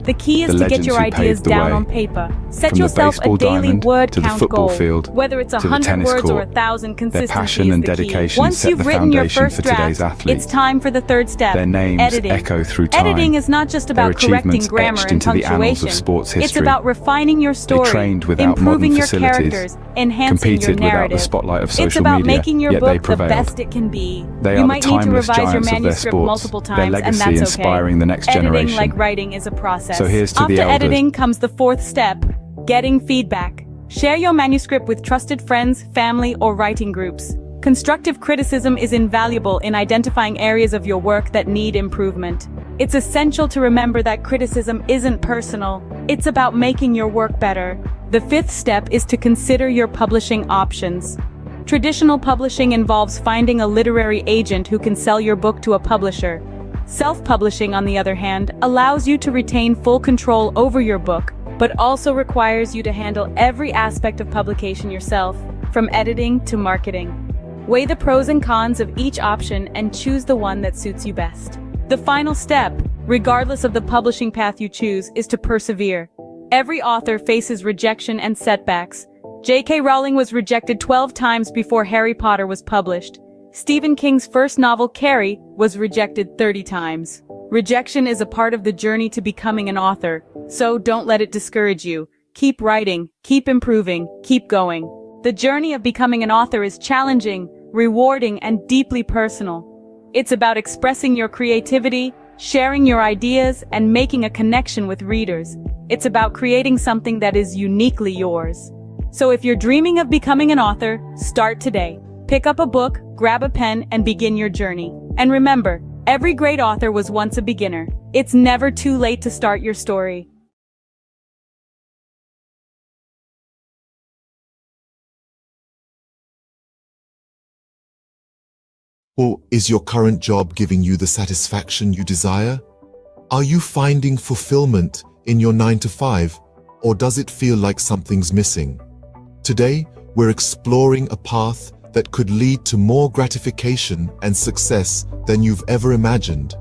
The key is the to get legends your who ideas paved the down way. on paper. Set From the yourself a baseball daily diamond word to the count football goal. field Whether it's to the 100 tennis words or court. 1,000, Their consistency passion is and the key. dedication Once set you've the written your foundation first for today's draft, athletes. it's time for the third step. Their names editing. echo through time. Editing is not just Their about correcting achievements grammar etched and into the annals punctuation. of sports It's history. about refining your story, trained without improving modern your facilities, characters, enhancing your competed without narrative. the spotlight of social It's about media, making your yet they book the prevailed. best it can be. They You are the might need to timeless revise your giants of their manuscript sports, multiple their times, and legacy that's okay. inspiring the next Editing, generation. like writing, is a process. So here's to After the elders. editing comes the fourth step, getting feedback. Share your manuscript with trusted friends, family, or writing groups. Constructive criticism is invaluable in identifying areas of your work that need improvement. It's essential to remember that criticism isn't personal. It's about making your work better. The fifth step is to consider your publishing options. Traditional publishing involves finding a literary agent who can sell your book to a publisher. Self-publishing, on the other hand, allows you to retain full control over your book, but also requires you to handle every aspect of publication yourself, from editing to marketing. Weigh the pros and cons of each option and choose the one that suits you best. The final step, regardless of the publishing path you choose, is to persevere. Every author faces rejection and setbacks. J.K. Rowling was rejected 12 times before Harry Potter was published. Stephen King's first novel, Carrie, was rejected 30 times. Rejection is a part of the journey to becoming an author, so don't let it discourage you. Keep writing, keep improving, keep going. The journey of becoming an author is challenging, rewarding, and deeply personal. It's about expressing your creativity, sharing your ideas, and making a connection with readers. It's about creating something that is uniquely yours. So if you're dreaming of becoming an author, start today. Pick up a book, grab a pen, and begin your journey. And remember, every great author was once a beginner. It's never too late to start your story. Or is your current job giving you the satisfaction you desire? Are you finding fulfillment in your 9-to-5, or does it feel like something's missing? Today, we're exploring a path that could lead to more gratification and success than you've ever imagined.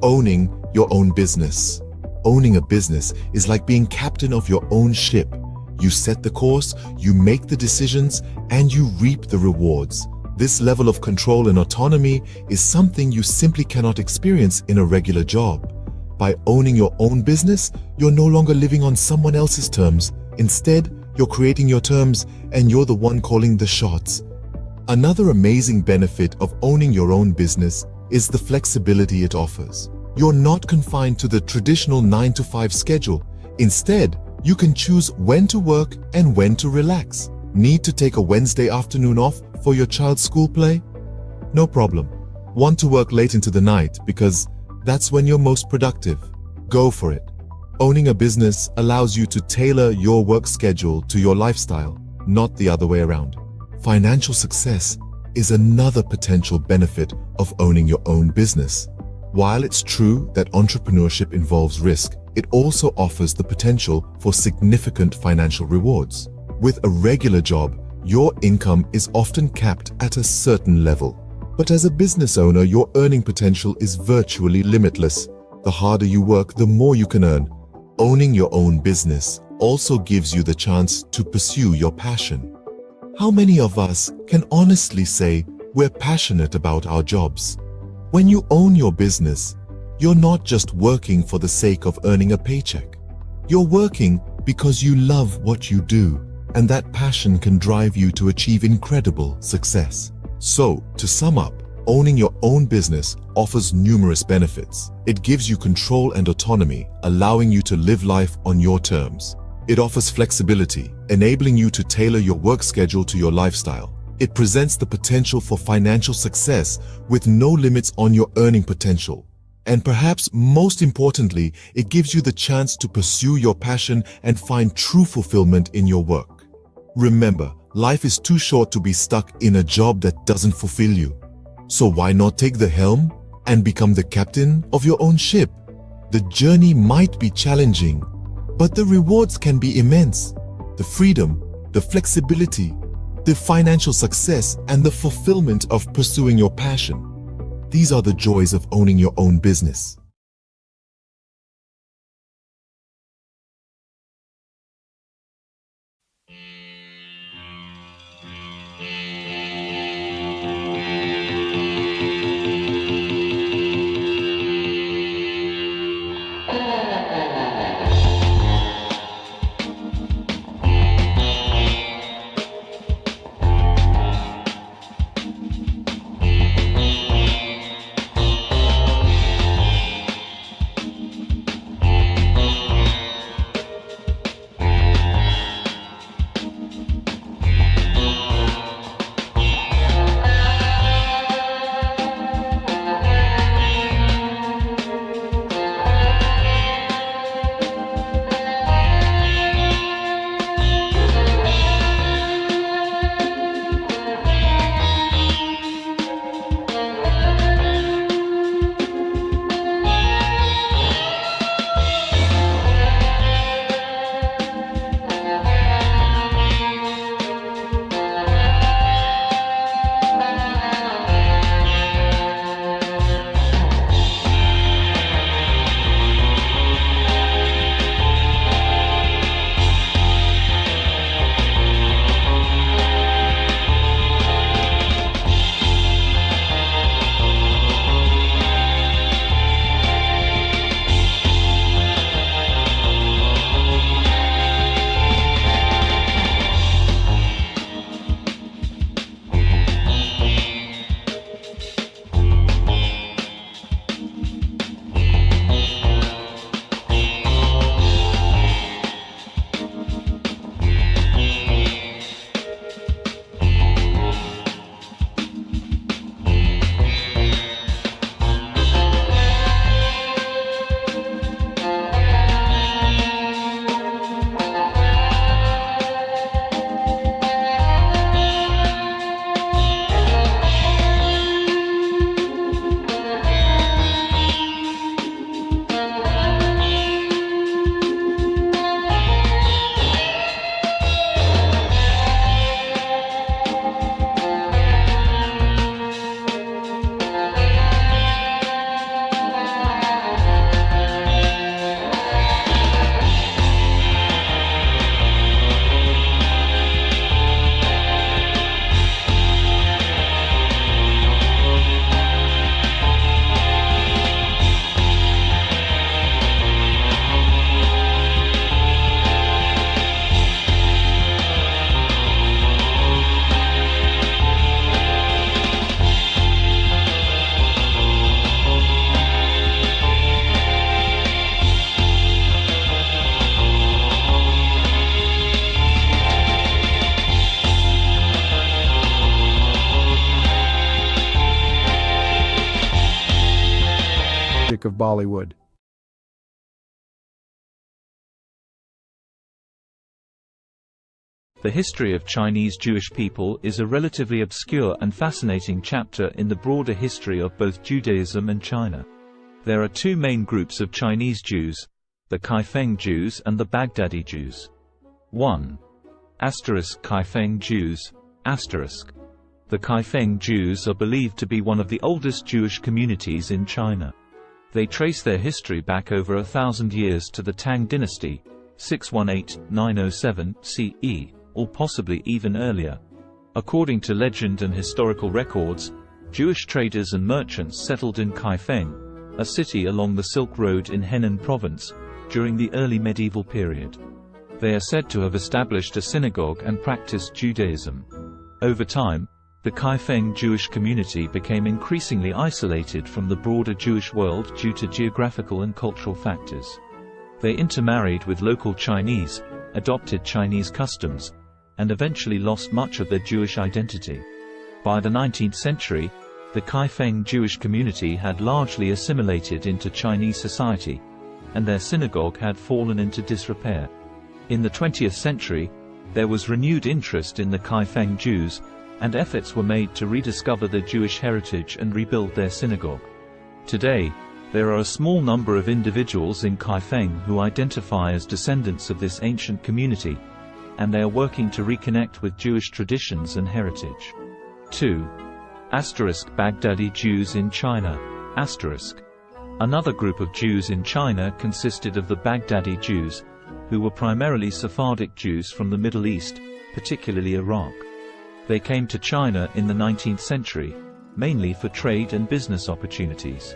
Owning your own business. Owning a business is like being captain of your own ship. You set the course, you make the decisions, and you reap the rewards. This level of control and autonomy is something you simply cannot experience in a regular job. By owning your own business, you're no longer living on someone else's terms. Instead, you're creating your terms, and you're the one calling the shots. Another amazing benefit of owning your own business is the flexibility it offers. You're not confined to the traditional 9-to-5 schedule. Instead, you can choose when to work and when to relax. Need to take a Wednesday afternoon off for your child's school play? No problem. Want to work late into the night because that's when you're most productive? Go for it. Owning a business allows you to tailor your work schedule to your lifestyle, not the other way around. Financial success is another potential benefit of owning your own business. While it's true that entrepreneurship involves risk, it also offers the potential for significant financial rewards. With a regular job, your income is often capped at a certain level. But as a business owner, your earning potential is virtually limitless. The harder you work, the more you can earn. Owning your own business also gives you the chance to pursue your passion. How many of us can honestly say we're passionate about our jobs? When you own your business, you're not just working for the sake of earning a paycheck. You're working because you love what you do, and that passion can drive you to achieve incredible success. So, to sum up, owning your own business offers numerous benefits. It gives you control and autonomy, allowing you to live life on your terms. It offers flexibility, enabling you to tailor your work schedule to your lifestyle. It presents the potential for financial success with no limits on your earning potential. And perhaps most importantly, it gives you the chance to pursue your passion and find true fulfillment in your work. Remember, life is too short to be stuck in a job that doesn't fulfill you. So why not take the helm and become the captain of your own ship? The journey might be challenging, but the rewards can be immense. The freedom, the flexibility, the financial success, and the fulfillment of pursuing your passion. These are the joys of owning your own business. Bollywood. The history of Chinese Jewish people is a relatively obscure and fascinating chapter in the broader history of both Judaism and China. There are two main groups of Chinese Jews, the Kaifeng Jews and the Baghdadi Jews. 1. Kaifeng Jews. The Kaifeng Jews are believed to be one of the oldest Jewish communities in China. They trace their history back over 1,000 years to the Tang dynasty, 618–907 CE, or possibly even earlier. According to legend and historical records, Jewish traders and merchants settled in Kaifeng, a city along the Silk Road in Henan province, during the early medieval period. They are said to have established a synagogue and practiced Judaism. Over time, the Kaifeng Jewish community became increasingly isolated from the broader Jewish world due to geographical and cultural factors. They intermarried with local Chinese, adopted Chinese customs, and eventually lost much of their Jewish identity. By the 19th century, the Kaifeng Jewish community had largely assimilated into Chinese society, and their synagogue had fallen into disrepair. In the 20th century, there was renewed interest in the Kaifeng Jews, and efforts were made to rediscover their Jewish heritage and rebuild their synagogue. Today, there are a small number of individuals in Kaifeng who identify as descendants of this ancient community, and they are working to reconnect with Jewish traditions and heritage. 2. Baghdadi Jews in China. Another group of Jews in China consisted of the Baghdadi Jews, who were primarily Sephardic Jews from the Middle East, particularly Iraq. They came to China in the 19th century, mainly for trade and business opportunities.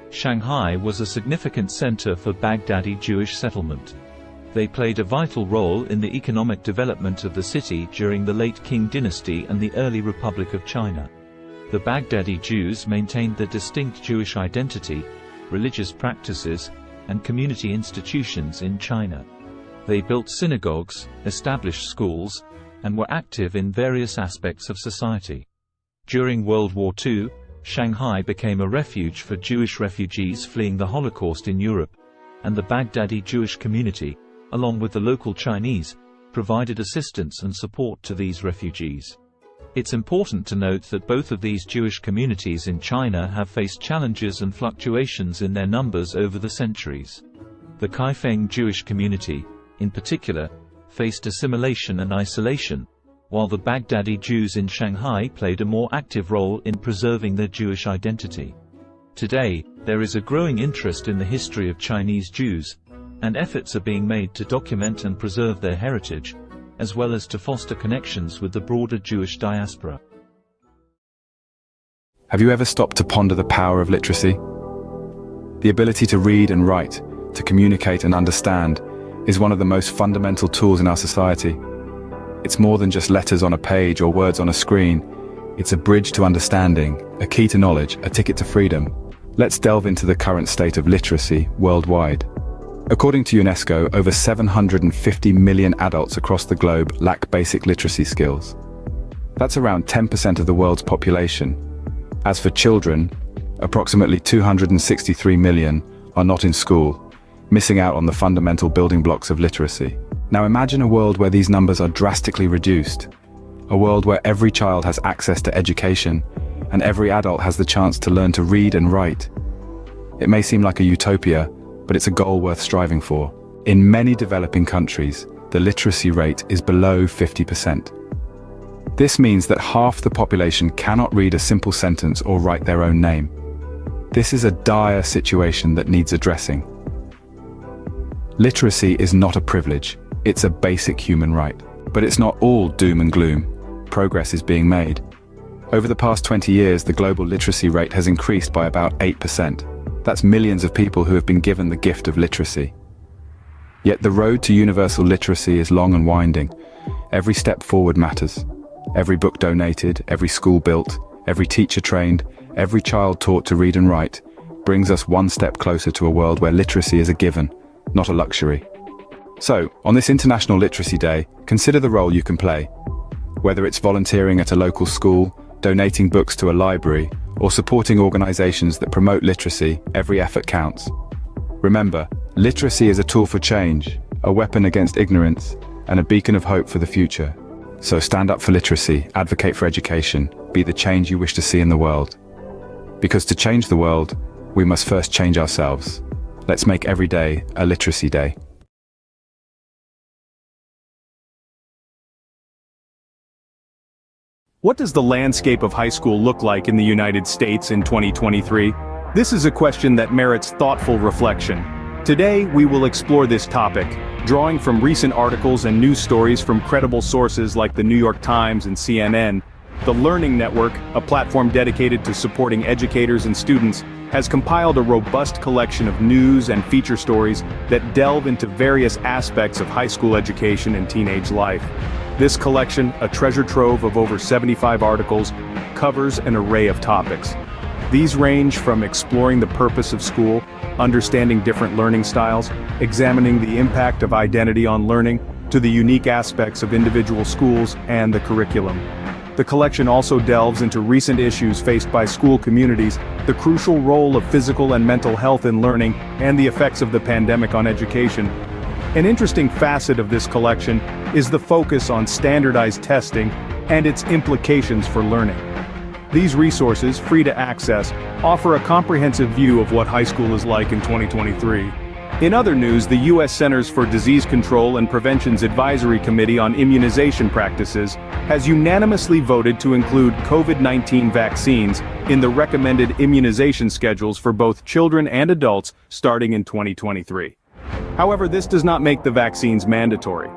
Shanghai was a significant center for Baghdadi Jewish settlement. They played a vital role in the economic development of the city during the late Qing dynasty and the early Republic of China. The Baghdadi Jews maintained their distinct Jewish identity, religious practices, and community institutions in China. They built synagogues, established schools, and were active in various aspects of society. During World War II, Shanghai became a refuge for Jewish refugees fleeing the Holocaust in Europe, and the Baghdadi Jewish community, along with the local Chinese, provided assistance and support to these refugees. It's important to note that both of these Jewish communities in China have faced challenges and fluctuations in their numbers over the centuries. The Kaifeng Jewish community, in particular, faced assimilation and isolation, while the Baghdadi Jews in Shanghai played a more active role in preserving their Jewish identity. Today, there is a growing interest in the history of Chinese Jews, and efforts are being made to document and preserve their heritage, as well as to foster connections with the broader Jewish diaspora. Have you ever stopped to ponder the power of literacy? The ability to read and write, to communicate and understand, is one of the most fundamental tools in our society. It's more than just letters on a page or words on a screen. It's a bridge to understanding, a key to knowledge, a ticket to freedom. Let's delve into the current state of literacy worldwide. According to UNESCO, over 750 million adults across the globe lack basic literacy skills. That's around 10% of the world's population. As for children, approximately 263 million are not in school, missing out on the fundamental building blocks of literacy. Now imagine a world where these numbers are drastically reduced. A world where every child has access to education, and every adult has the chance to learn to read and write. It may seem like a utopia, but it's a goal worth striving for. In many developing countries, the literacy rate is below 50%. This means that half the population cannot read a simple sentence or write their own name. This is a dire situation that needs addressing. Literacy is not a privilege, it's a basic human right. But it's not all doom and gloom. Progress is being made. Over the past 20 years, the global literacy rate has increased by about 8%. That's millions of people who have been given the gift of literacy. Yet the road to universal literacy is long and winding. Every step forward matters. Every book donated, every school built, every teacher trained, every child taught to read and write, brings us one step closer to a world where literacy is a given, not a luxury. So, on this International Literacy Day, consider the role you can play. Whether it's volunteering at a local school, donating books to a library, or supporting organizations that promote literacy, every effort counts. Remember, literacy is a tool for change, a weapon against ignorance, and a beacon of hope for the future. So stand up for literacy, advocate for education, be the change you wish to see in the world. Because to change the world, we must first change ourselves. Let's make every day a literacy day. What does the landscape of high school look like in the United States in 2023? This is a question that merits thoughtful reflection. Today, we will explore this topic, drawing from recent articles and news stories from credible sources like the New York Times and CNN. The Learning Network, a platform dedicated to supporting educators and students, has compiled a robust collection of news and feature stories that delve into various aspects of high school education and teenage life. This collection, a treasure trove of over 75 articles, covers an array of topics. These range from exploring the purpose of school, understanding different learning styles, examining the impact of identity on learning, to the unique aspects of individual schools and the curriculum. The collection also delves into recent issues faced by school communities, the crucial role of physical and mental health in learning, and the effects of the pandemic on education. An interesting facet of this collection is the focus on standardized testing and its implications for learning. These resources, free to access, offer a comprehensive view of what high school is like in 2023. In other news, the U.S. Centers for Disease Control and Prevention's Advisory Committee on Immunization Practices has unanimously voted to include COVID-19 vaccines in the recommended immunization schedules for both children and adults starting in 2023. However, this does not make the vaccines mandatory.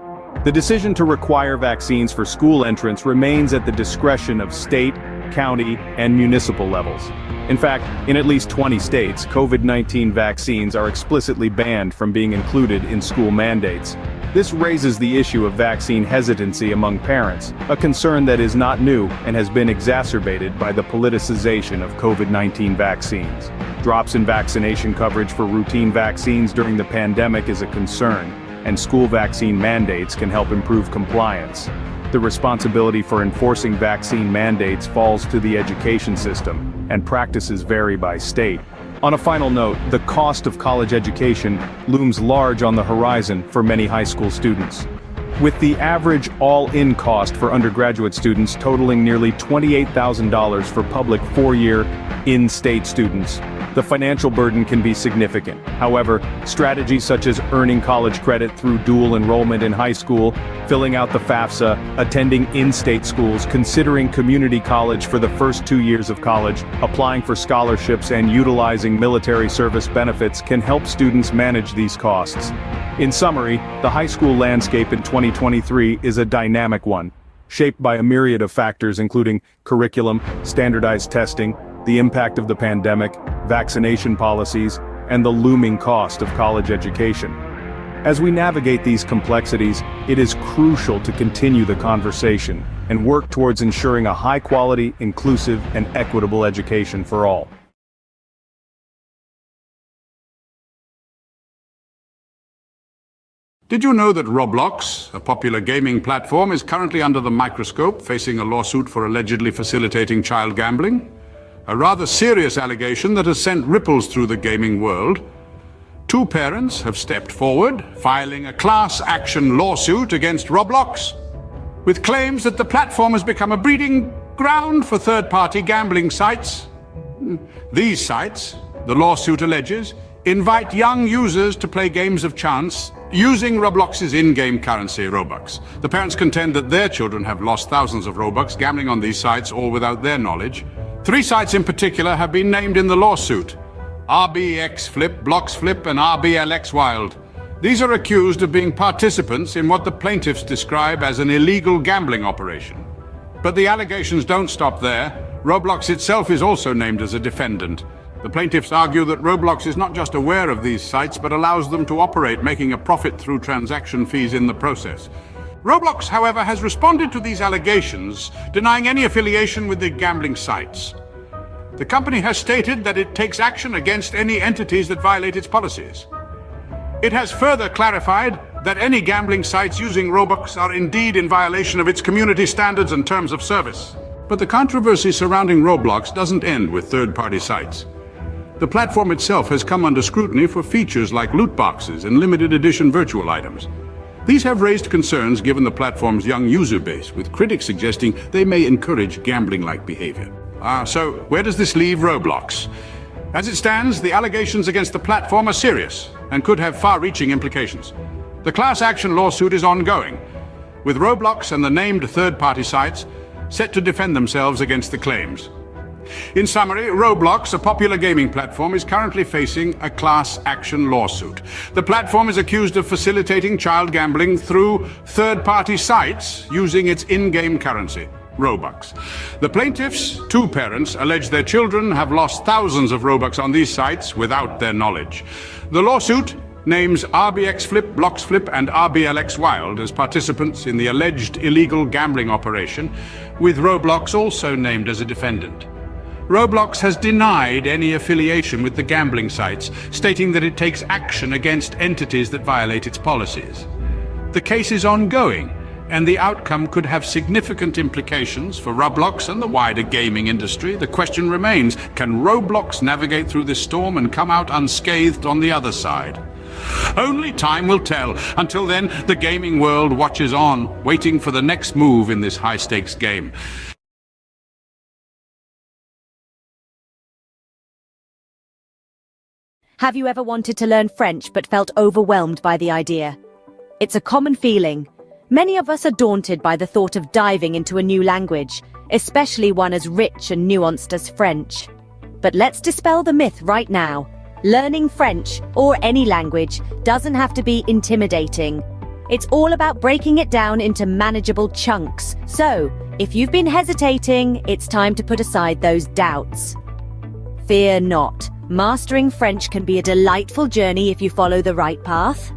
The decision to require vaccines for school entrance remains at the discretion of state, county, and municipal levels. In fact, in at least 20 states, COVID-19 vaccines are explicitly banned from being included in school mandates. This raises the issue of vaccine hesitancy among parents, a concern that is not new and has been exacerbated by the politicization of COVID-19 vaccines. Drops in vaccination coverage for routine vaccines during the pandemic is a concern, and school vaccine mandates can help improve compliance. The responsibility for enforcing vaccine mandates falls to the education system, and practices vary by state. On a final note, the cost of college education looms large on the horizon for many high school students. With the average all-in cost for undergraduate students totaling nearly $28,000 for public four-year, in-state students, the financial burden can be significant. However, strategies such as earning college credit through dual enrollment in high school, filling out the FAFSA, attending in-state schools, considering community college for the first 2 years of college, applying for scholarships, and utilizing military service benefits can help students manage these costs. In summary, the high school landscape in 2023 is a dynamic one, shaped by a myriad of factors including curriculum, standardized testing, the impact of the pandemic, vaccination policies, and the looming cost of college education. As we navigate these complexities, it is crucial to continue the conversation and work towards ensuring a high-quality, inclusive, and equitable education for all. Did you know that Roblox, a popular gaming platform, is currently under the microscope, facing a lawsuit for allegedly facilitating child gambling? A rather serious allegation that has sent ripples through the gaming world. Two parents have stepped forward, filing a class action lawsuit against Roblox, with claims that the platform has become a breeding ground for third-party gambling sites. These sites, the lawsuit alleges, invite young users to play games of chance using Roblox's in-game currency, Robux. The parents contend that their children have lost thousands of Robux gambling on these sites, all without their knowledge. 3 sites in particular have been named in the lawsuit: RBX Flip, Blocks Flip, and RBLX Wild. These are accused of being participants in what the plaintiffs describe as an illegal gambling operation. But the allegations don't stop there. Roblox itself is also named as a defendant. The plaintiffs argue that Roblox is not just aware of these sites, but allows them to operate, making a profit through transaction fees in the process. Roblox, however, has responded to these allegations, denying any affiliation with the gambling sites. The company has stated that it takes action against any entities that violate its policies. It has further clarified that any gambling sites using Robux are indeed in violation of its community standards and terms of service. But the controversy surrounding Roblox doesn't end with third-party sites. The platform itself has come under scrutiny for features like loot boxes and limited edition virtual items. These have raised concerns given the platform's young user base, with critics suggesting they may encourage gambling-like behavior. So where does this leave Roblox? As it stands, the allegations against the platform are serious and could have far-reaching implications. The class action lawsuit is ongoing, with Roblox and the named third-party sites set to defend themselves against the claims. In summary, Roblox, a popular gaming platform, is currently facing a class action lawsuit. The platform is accused of facilitating child gambling through third-party sites using its in-game currency, Robux. The plaintiffs, two parents, allege their children have lost thousands of Robux on these sites without their knowledge. The lawsuit names RBX Flip, Blocks Flip, and RBLX Wild as participants in the alleged illegal gambling operation, with Roblox also named as a defendant. Roblox has denied any affiliation with the gambling sites, stating that it takes action against entities that violate its policies. The case is ongoing, and the outcome could have significant implications for Roblox and the wider gaming industry. The question remains, can Roblox navigate through this storm and come out unscathed on the other side? Only time will tell. Until then, the gaming world watches on, waiting for the next move in this high-stakes game. Have you ever wanted to learn French but felt overwhelmed by the idea? It's a common feeling. Many of us are daunted by the thought of diving into a new language, especially one as rich and nuanced as French. But let's dispel the myth right now. Learning French, or any language, doesn't have to be intimidating. It's all about breaking it down into manageable chunks. So, if you've been hesitating, it's time to put aside those doubts. Fear not. Mastering French can be a delightful journey if you follow the right path.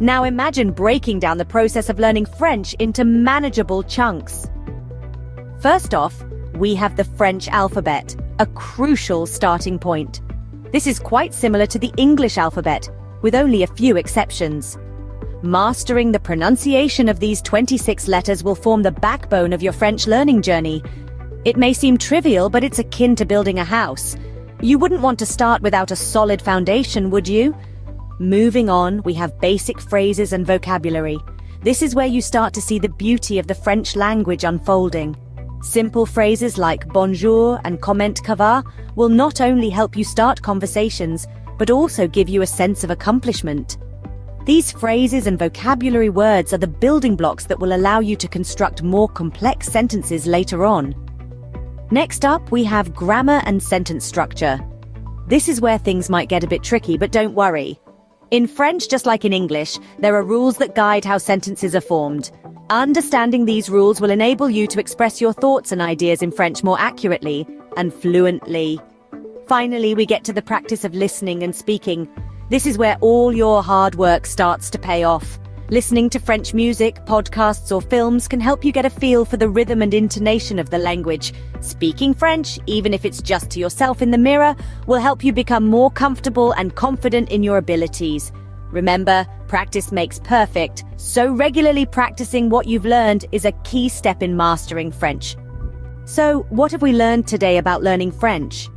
Now imagine breaking down the process of learning French into manageable chunks. First off, we have the French alphabet, a crucial starting point. This is quite similar to the English alphabet, with only a few exceptions. Mastering the pronunciation of these 26 letters will form the backbone of your French learning journey. It may seem trivial, but it's akin to building a house. You wouldn't want to start without a solid foundation, would you? Moving on, we have basic phrases and vocabulary. This is where you start to see the beauty of the French language unfolding. Simple phrases like bonjour and comment ça va will not only help you start conversations, but also give you a sense of accomplishment. These phrases and vocabulary words are the building blocks that will allow you to construct more complex sentences later on. Next up, we have grammar and sentence structure. This is where things might get a bit tricky, but don't worry. In French, just like in English, there are rules that guide how sentences are formed. Understanding these rules will enable you to express your thoughts and ideas in French more accurately and fluently. Finally, we get to the practice of listening and speaking. This is where all your hard work starts to pay off. Listening to French music, podcasts, or films can help you get a feel for the rhythm and intonation of the language. Speaking French, even if it's just to yourself in the mirror, will help you become more comfortable and confident in your abilities. Remember, practice makes perfect, so regularly practicing what you've learned is a key step in mastering French. So, what have we learned today about learning French?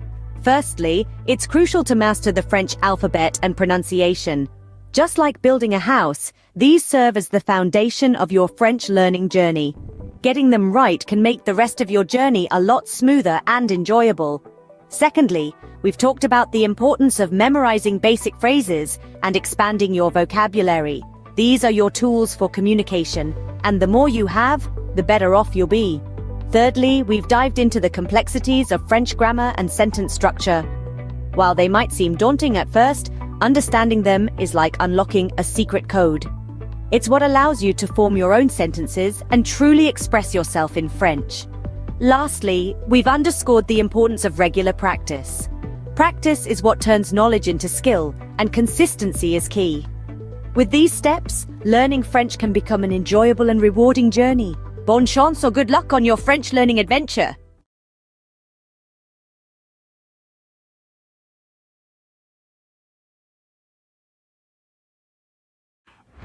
Firstly, it's crucial to master the French alphabet and pronunciation. Just like building a house, these serve as the foundation of your French learning journey. Getting them right can make the rest of your journey a lot smoother and enjoyable. Secondly, we've talked about the importance of memorizing basic phrases and expanding your vocabulary. These are your tools for communication, and the more you have, the better off you'll be. Thirdly, we've dived into the complexities of French grammar and sentence structure. While they might seem daunting at first, understanding them is like unlocking a secret code. It's what allows you to form your own sentences and truly express yourself in French. Lastly, we've underscored the importance of regular practice. Practice is what turns knowledge into skill, and consistency is key. With these steps, learning French can become an enjoyable and rewarding journey. Bonne chance or good luck on your French learning adventure!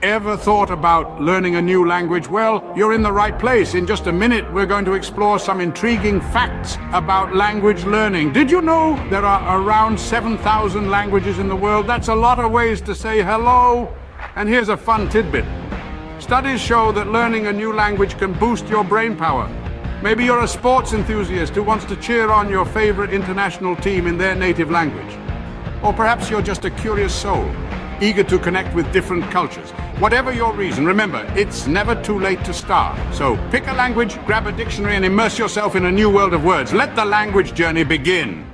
Ever thought about learning a new language? Well, you're in the right place. In just a minute, we're going to explore some intriguing facts about language learning. Did you know there are around 7,000 languages in the world? That's a lot of ways to say hello. And here's a fun tidbit. Studies show that learning a new language can boost your brain power. Maybe you're a sports enthusiast who wants to cheer on your favorite international team in their native language. Or perhaps you're just a curious soul, eager to connect with different cultures. Whatever your reason, remember, it's never too late to start. So pick a language, grab a dictionary, and immerse yourself in a new world of words. Let the language journey begin.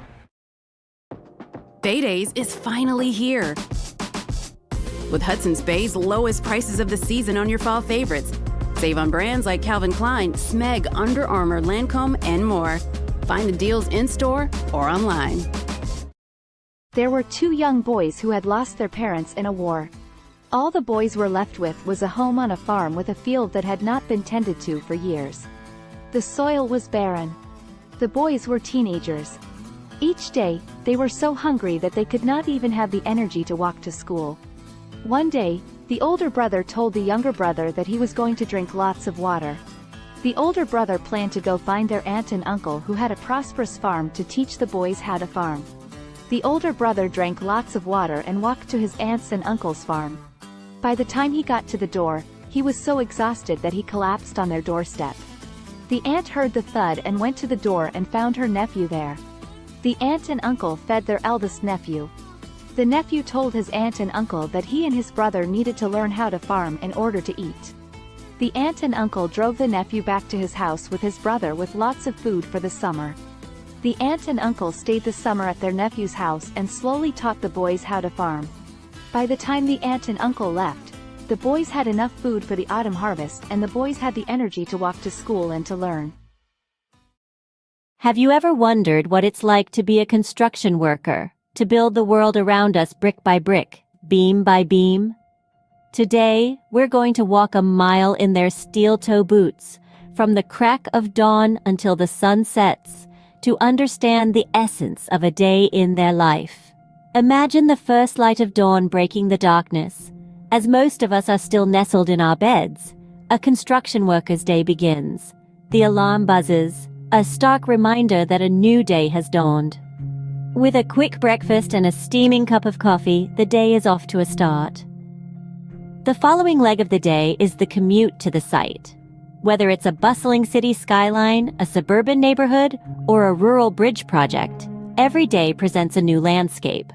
Bay Days is finally here. With Hudson's Bay's lowest prices of the season on your fall favorites. Save on brands like Calvin Klein, Smeg, Under Armour, Lancome, and more. Find the deals in-store or online. There were two young boys who had lost their parents in a war. All the boys were left with was a home on a farm with a field that had not been tended to for years. The soil was barren. The boys were teenagers. Each day, they were so hungry that they could not even have the energy to walk to school. One day, the older brother told the younger brother that he was going to drink lots of water. The older brother planned to go find their aunt and uncle who had a prosperous farm to teach the boys how to farm. The older brother drank lots of water and walked to his aunt's and uncle's farm. By the time he got to the door, he was so exhausted that he collapsed on their doorstep. The aunt heard the thud and went to the door and found her nephew there. The aunt and uncle fed their eldest nephew. The nephew told his aunt and uncle that he and his brother needed to learn how to farm in order to eat. The aunt and uncle drove the nephew back to his house with his brother with lots of food for the summer. The aunt and uncle stayed the summer at their nephew's house and slowly taught the boys how to farm. By the time the aunt and uncle left, the boys had enough food for the autumn harvest and the boys had the energy to walk to school and to learn. Have you ever wondered what it's like to be a construction worker, to build the world around us brick by brick, beam by beam? Today, we're going to walk a mile in their steel-toe boots, from the crack of dawn until the sun sets, to understand the essence of a day in their life. Imagine the first light of dawn breaking the darkness. As most of us are still nestled in our beds, a construction worker's day begins. The alarm buzzes, a stark reminder that a new day has dawned. With a quick breakfast and a steaming cup of coffee, the day is off to a start. The following leg of the day is the commute to the site. Whether it's a bustling city skyline, a suburban neighborhood, or a rural bridge project, every day presents a new landscape.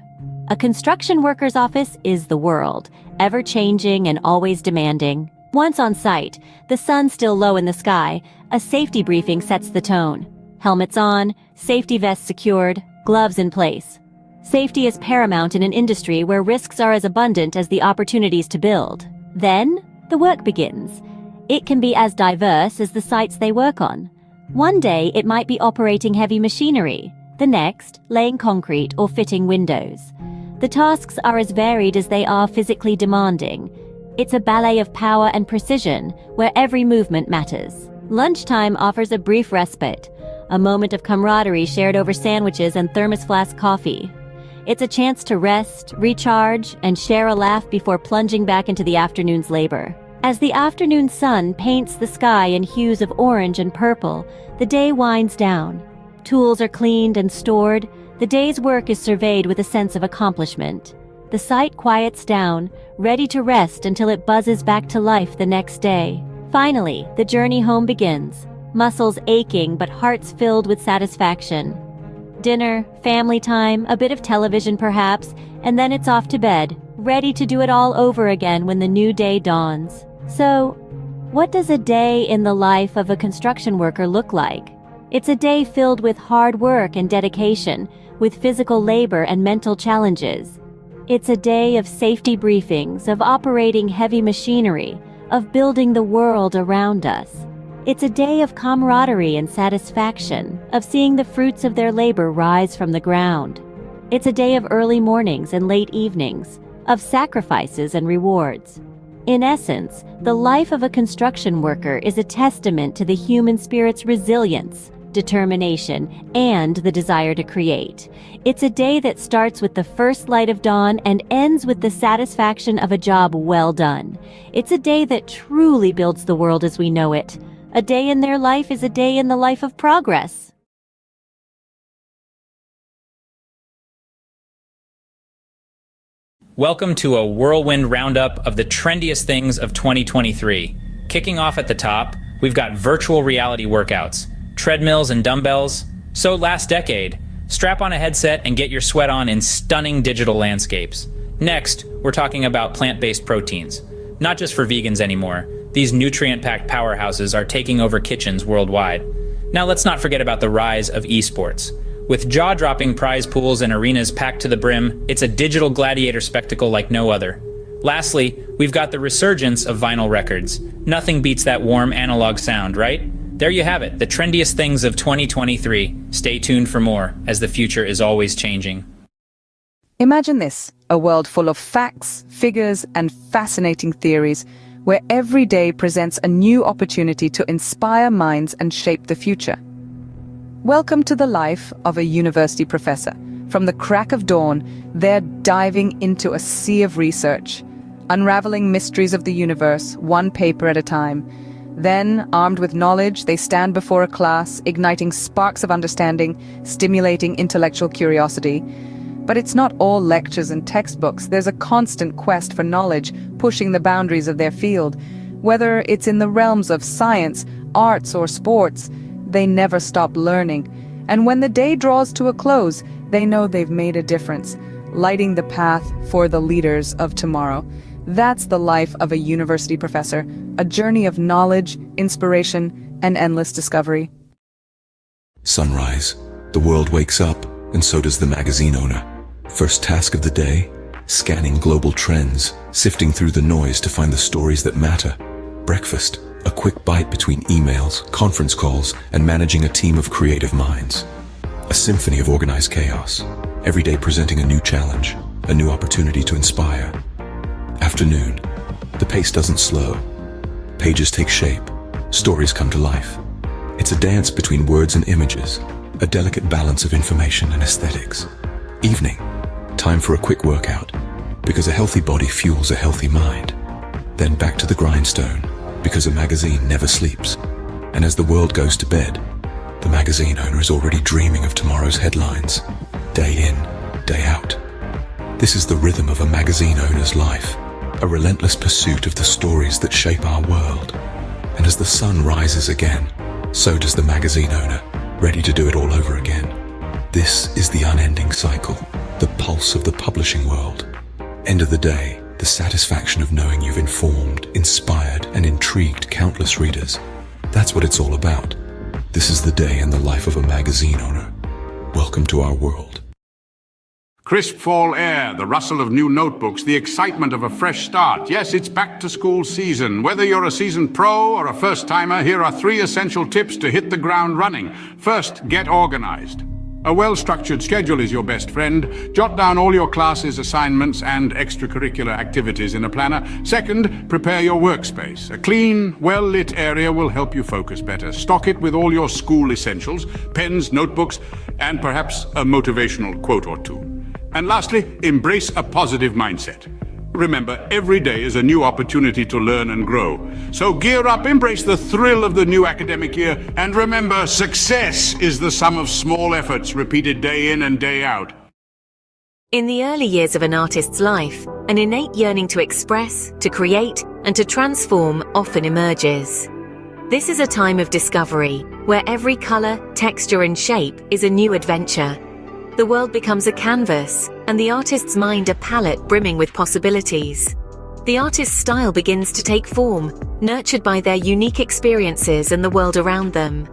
A construction worker's office is the world, ever-changing and always demanding. Once on site, the sun still low in the sky, a safety briefing sets the tone. Helmets on, safety vests secured, gloves in place. Safety is paramount in an industry where risks are as abundant as the opportunities to build. Then, the work begins. It can be as diverse as the sites they work on. One day, it might be operating heavy machinery. The next, laying concrete or fitting windows. The tasks are as varied as they are physically demanding. It's a ballet of power and precision, where every movement matters. Lunchtime offers a brief respite, a moment of camaraderie shared over sandwiches and thermos flask coffee. It's a chance to rest, recharge, and share a laugh before plunging back into the afternoon's labor. As the afternoon sun paints the sky in hues of orange and purple, the day winds down. Tools are cleaned and stored. The day's work is surveyed with a sense of accomplishment. The site quiets down, ready to rest until it buzzes back to life the next day. Finally, the journey home begins. Muscles aching but hearts filled with satisfaction. Dinner, family time, a bit of television perhaps, and then it's off to bed, ready to do it all over again when the new day dawns. So, what does a day in the life of a construction worker look like? It's a day filled with hard work and dedication, with physical labor and mental challenges. It's a day of safety briefings, of operating heavy machinery, of building the world around us. It's a day of camaraderie and satisfaction, of seeing the fruits of their labor rise from the ground. It's a day of early mornings and late evenings, of sacrifices and rewards. In essence, the life of a construction worker is a testament to the human spirit's resilience, determination, and the desire to create. It's a day that starts with the first light of dawn and ends with the satisfaction of a job well done. It's a day that truly builds the world as we know it. A day in their life is a day in the life of progress. Welcome to a whirlwind roundup of the trendiest things of 2023. Kicking off at the top, we've got virtual reality workouts, treadmills and dumbbells. So last decade, strap on a headset and get your sweat on in stunning digital landscapes. Next, we're talking about plant-based proteins. Not just for vegans anymore, these nutrient-packed powerhouses are taking over kitchens worldwide. Now let's not forget about the rise of esports. With jaw-dropping prize pools and arenas packed to the brim, it's a digital gladiator spectacle like no other. Lastly, we've got the resurgence of vinyl records. Nothing beats that warm analog sound, right? There you have it, the trendiest things of 2023. Stay tuned for more, as the future is always changing. Imagine this, a world full of facts, figures, and fascinating theories, where every day presents a new opportunity to inspire minds and shape the future. Welcome to the life of a university professor. From the crack of dawn, they're diving into a sea of research, unraveling mysteries of the universe, one paper at a time. Then, armed with knowledge, they stand before a class, igniting sparks of understanding, stimulating intellectual curiosity. But it's not all lectures and textbooks. There's a constant quest for knowledge, pushing the boundaries of their field. Whether it's in the realms of science, arts, or sports, they never stop learning. And when the day draws to a close, they know they've made a difference, lighting the path for the leaders of tomorrow. That's the life of a university professor, a journey of knowledge, inspiration, and endless discovery. Sunrise. The world wakes up, and so does the magazine owner. First task of the day, scanning global trends, sifting through the noise to find the stories that matter. Breakfast. A quick bite between emails, conference calls, and managing a team of creative minds. A symphony of organized chaos, every day presenting a new challenge, a new opportunity to inspire. Afternoon. The pace doesn't slow. Pages take shape, stories come to life. It's a dance between words and images, a delicate balance of information and aesthetics. Evening. Time for a quick workout, because a healthy body fuels a healthy mind. Then back to the grindstone, because a magazine never sleeps. And as the world goes to bed, the magazine owner is already dreaming of tomorrow's headlines, day in, day out. This is the rhythm of a magazine owner's life, a relentless pursuit of the stories that shape our world. And as the sun rises again, so does the magazine owner, ready to do it all over again. This is the unending cycle, the pulse of the publishing world. End of the day, the satisfaction of knowing you've informed, inspired, and intrigued countless readers. That's what it's all about. This is the day in the life of a magazine owner. Welcome to our world. Crisp fall air, the rustle of new notebooks, the excitement of a fresh start. Yes, it's back to school season. Whether you're a seasoned pro or a first-timer, here are 3 essential tips to hit the ground running. First, get organized. A well-structured schedule is your best friend. Jot down all your classes, assignments, and extracurricular activities in a planner. Second, prepare your workspace. A clean, well-lit area will help you focus better. Stock it with all your school essentials, pens, notebooks, and perhaps a motivational quote or two. And lastly, embrace a positive mindset. Remember, every day is a new opportunity to learn and grow. So gear up, embrace the thrill of the new academic year, and remember, success is the sum of small efforts repeated day in and day out. In the early years of an artist's life, an innate yearning to express, to create, and to transform often emerges. This is a time of discovery, where every color, texture, and shape is a new adventure. The world becomes a canvas, and the artist's mind a palette brimming with possibilities. The artist's style begins to take form, nurtured by their unique experiences and the world around them.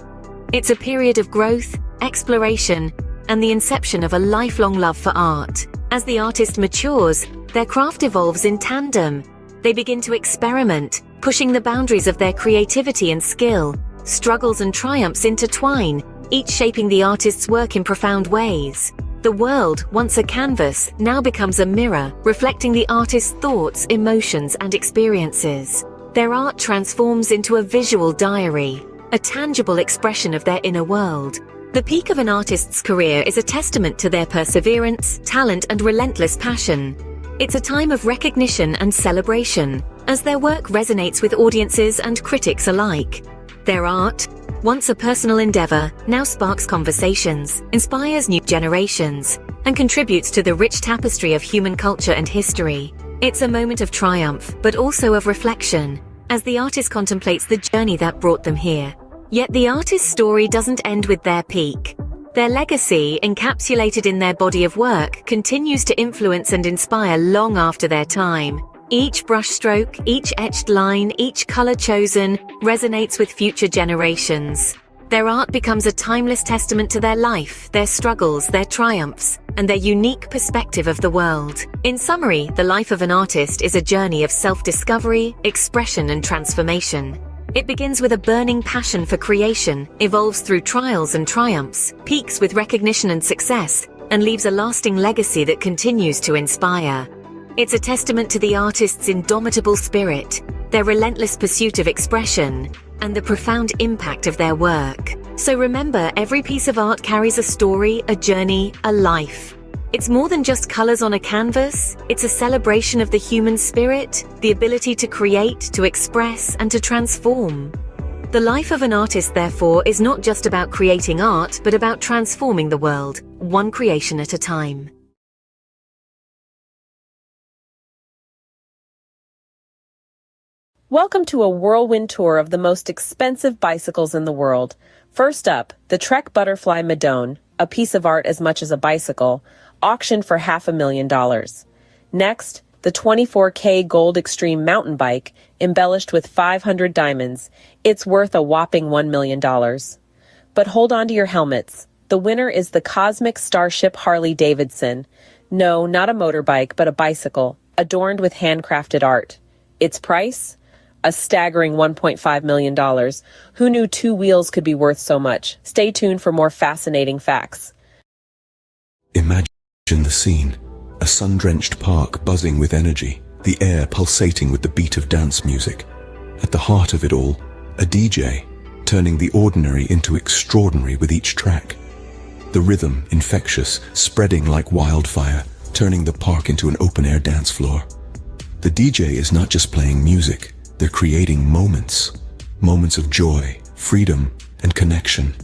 It's a period of growth, exploration, and the inception of a lifelong love for art. As the artist matures, their craft evolves in tandem. They begin to experiment, pushing the boundaries of their creativity and skill. Struggles and triumphs intertwine, each shaping the artist's work in profound ways. The world, once a canvas, now becomes a mirror, reflecting the artist's thoughts, emotions, and experiences. Their art transforms into a visual diary, a tangible expression of their inner world. The peak of an artist's career is a testament to their perseverance, talent, and relentless passion. It's a time of recognition and celebration, as their work resonates with audiences and critics alike. Their art, once a personal endeavor, now sparks conversations, inspires new generations, and contributes to the rich tapestry of human culture and history. It's a moment of triumph, but also of reflection, as the artist contemplates the journey that brought them here. Yet the artist's story doesn't end with their peak. Their legacy, encapsulated in their body of work, continues to influence and inspire long after their time. Each brushstroke, each etched line, each color chosen resonates with future generations. Their art becomes a timeless testament to their life, their struggles, their triumphs, and their unique perspective of the world. In summary, the life of an artist is a journey of self-discovery, expression, and transformation. It begins with a burning passion for creation, evolves through trials and triumphs, peaks with recognition and success, and leaves a lasting legacy that continues to inspire. It's a testament to the artist's indomitable spirit, their relentless pursuit of expression, and the profound impact of their work. So remember, every piece of art carries a story, a journey, a life. It's more than just colors on a canvas. It's a celebration of the human spirit, the ability to create, to express, and to transform. The life of an artist, therefore, is not just about creating art, but about transforming the world, one creation at a time. Welcome to a whirlwind tour of the most expensive bicycles in the world. First up, the Trek Butterfly Madone, a piece of art as much as a bicycle, auctioned for $500,000. Next, the 24K Gold Extreme mountain bike, embellished with 500 diamonds. It's worth a whopping $1 million. But hold on to your helmets. The winner is the Cosmic Starship Harley-Davidson. No, not a motorbike, but a bicycle, adorned with handcrafted art. Its price? A staggering $1.5 million. Who knew two wheels could be worth so much? Stay tuned for more fascinating facts. Imagine the scene. A sun-drenched park buzzing with energy, the air pulsating with the beat of dance music. At the heart of it all, a DJ, turning the ordinary into extraordinary with each track. The rhythm, infectious, spreading like wildfire, turning the park into an open-air dance floor. The DJ is not just playing music, they're creating moments. Moments of joy, freedom, and connection.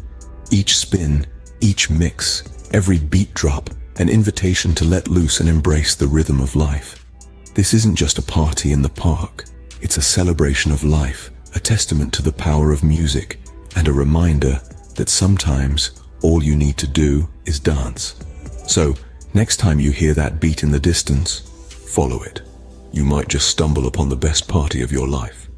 Each spin, each mix, every beat drop, an invitation to let loose and embrace the rhythm of life. This isn't just a party in the park. It's a celebration of life, a testament to the power of music, and a reminder that sometimes all you need to do is dance. So, next time you hear that beat in the distance, follow it. You might just stumble upon the best party of your life.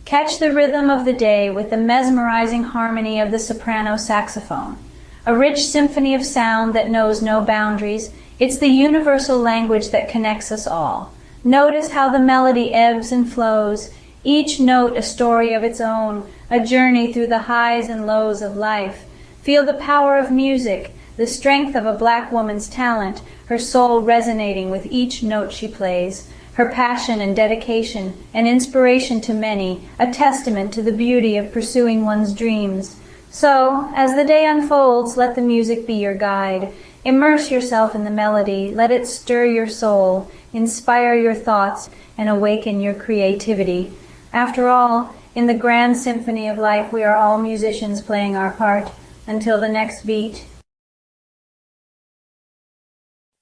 Catch the rhythm of the day with the mesmerizing harmony of the soprano saxophone. A rich symphony of sound that knows no boundaries. It's the universal language that connects us all. Notice how the melody ebbs and flows, each note a story of its own, a journey through the highs and lows of life. Feel the power of music, the strength of a black woman's talent, her soul resonating with each note she plays, her passion and dedication, an inspiration to many, a testament to the beauty of pursuing one's dreams. So, as the day unfolds, let the music be your guide. Immerse yourself in the melody, let it stir your soul, inspire your thoughts, and awaken your creativity. After all, in the grand symphony of life, we are all musicians playing our part. Until the next beat.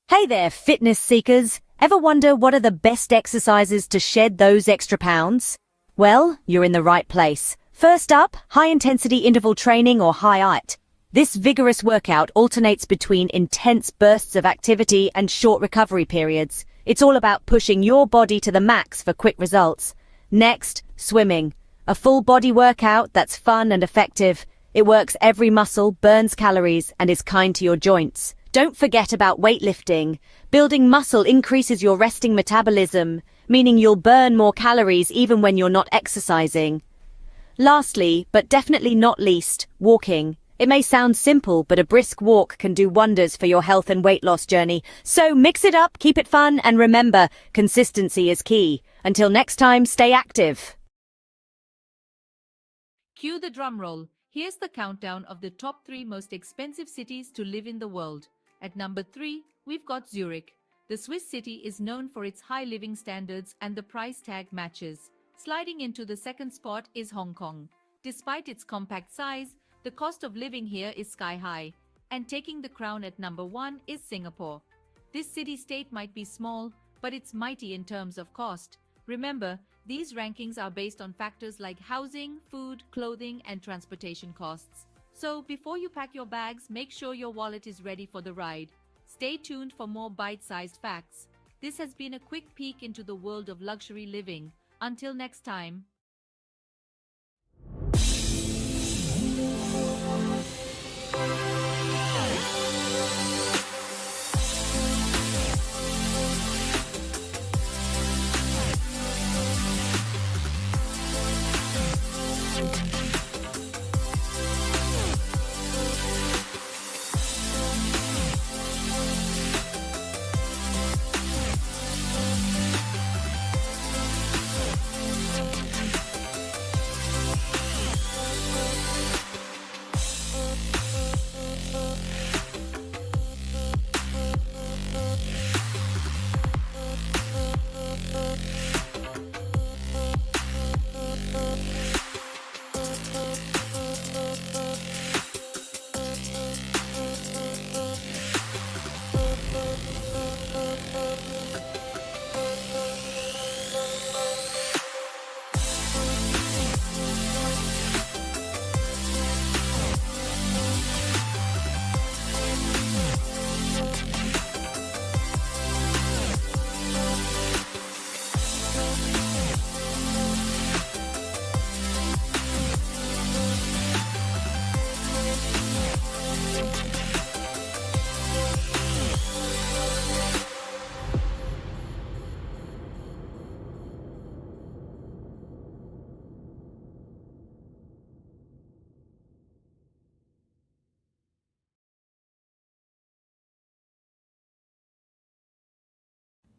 Hey there, fitness seekers. Ever wonder what are the best exercises to shed those extra pounds? Well, you're in the right place. First up, high-intensity interval training or HIIT. This vigorous workout alternates between intense bursts of activity and short recovery periods. It's all about pushing your body to the max for quick results. Next, swimming. A full body workout that's fun and effective. It works every muscle, burns calories, and is kind to your joints. Don't forget about weightlifting. Building muscle increases your resting metabolism, meaning you'll burn more calories even when you're not exercising. Lastly, but definitely not least, walking. It may sound simple, but a brisk walk can do wonders for your health and weight loss journey. So mix it up, keep it fun, and remember, consistency is key. Until next time, stay active. Cue the drum roll. Here's the countdown of the top 3 most expensive cities to live in the world. At number 3, we've got Zurich. The Swiss city is known for its high living standards and the price tag matches. Sliding into the second spot is Hong Kong. Despite its compact size, the cost of living here is sky high. And taking the crown at number 1 is Singapore. This city-state might be small, but it's mighty in terms of cost. Remember, these rankings are based on factors like housing, food, clothing, and transportation costs. So before you pack your bags, make sure your wallet is ready for the ride. Stay tuned for more bite-sized facts. This has been a quick peek into the world of luxury living. Until next time.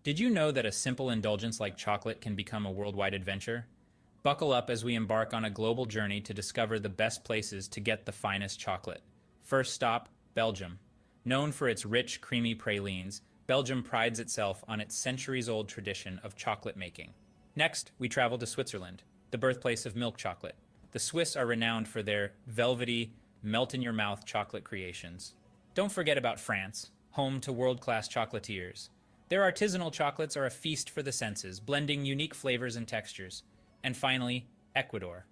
Did you know that a simple indulgence like chocolate can become a worldwide adventure? Buckle up as we embark on a global journey to discover the best places to get the finest chocolate. First stop, Belgium. Known for its rich, creamy pralines, Belgium prides itself on its centuries-old tradition of chocolate making. Next, we travel to Switzerland, the birthplace of milk chocolate. The Swiss are renowned for their velvety, melt-in-your-mouth chocolate creations. Don't forget about France, home to world-class chocolatiers. Their artisanal chocolates are a feast for the senses, blending unique flavors and textures. And finally, Ecuador.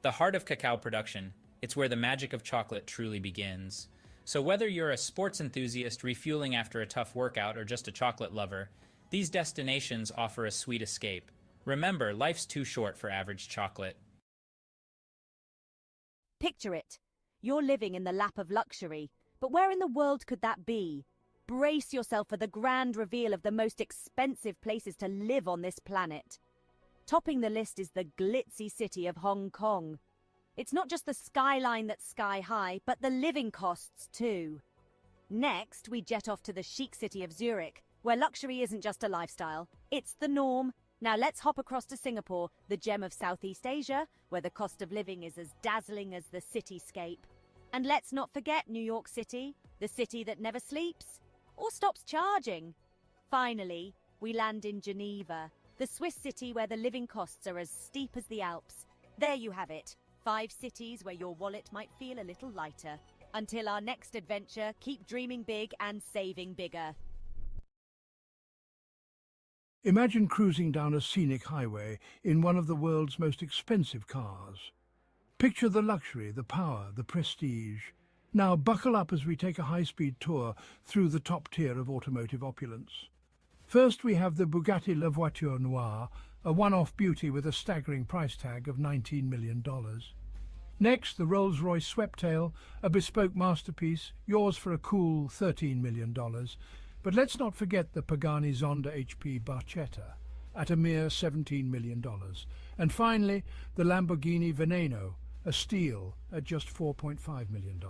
The heart of cacao production, it's where the magic of chocolate truly begins. So whether you're a sports enthusiast refueling after a tough workout or just a chocolate lover, these destinations offer a sweet escape. Remember, life's too short for average chocolate. Picture it. You're living in the lap of luxury, but where in the world could that be? Brace yourself for the grand reveal of the most expensive places to live on this planet. Topping the list is the glitzy city of Hong Kong. It's not just the skyline that's sky high, but the living costs too. Next, we jet off to the chic city of Zurich, where luxury isn't just a lifestyle, it's the norm. Now let's hop across to Singapore, the gem of Southeast Asia, where the cost of living is as dazzling as the cityscape. And let's not forget New York City, the city that never sleeps or stops charging. Finally, we land in Geneva, the Swiss city where the living costs are as steep as the Alps. There you have it, 5 cities where your wallet might feel a little lighter. Until our next adventure, keep dreaming big and saving bigger. Imagine cruising down a scenic highway in one of the world's most expensive cars. Picture the luxury, the power, the prestige. Now buckle up as we take a high-speed tour through the top tier of automotive opulence. First we have the Bugatti La Voiture Noire, a one-off beauty with a staggering price tag of $19 million. Next, the Rolls-Royce Sweptail, a bespoke masterpiece, yours for a cool $13 million. But let's not forget the Pagani Zonda HP Barchetta, at a mere $17 million. And finally, the Lamborghini Veneno, a steal at just $4.5 million.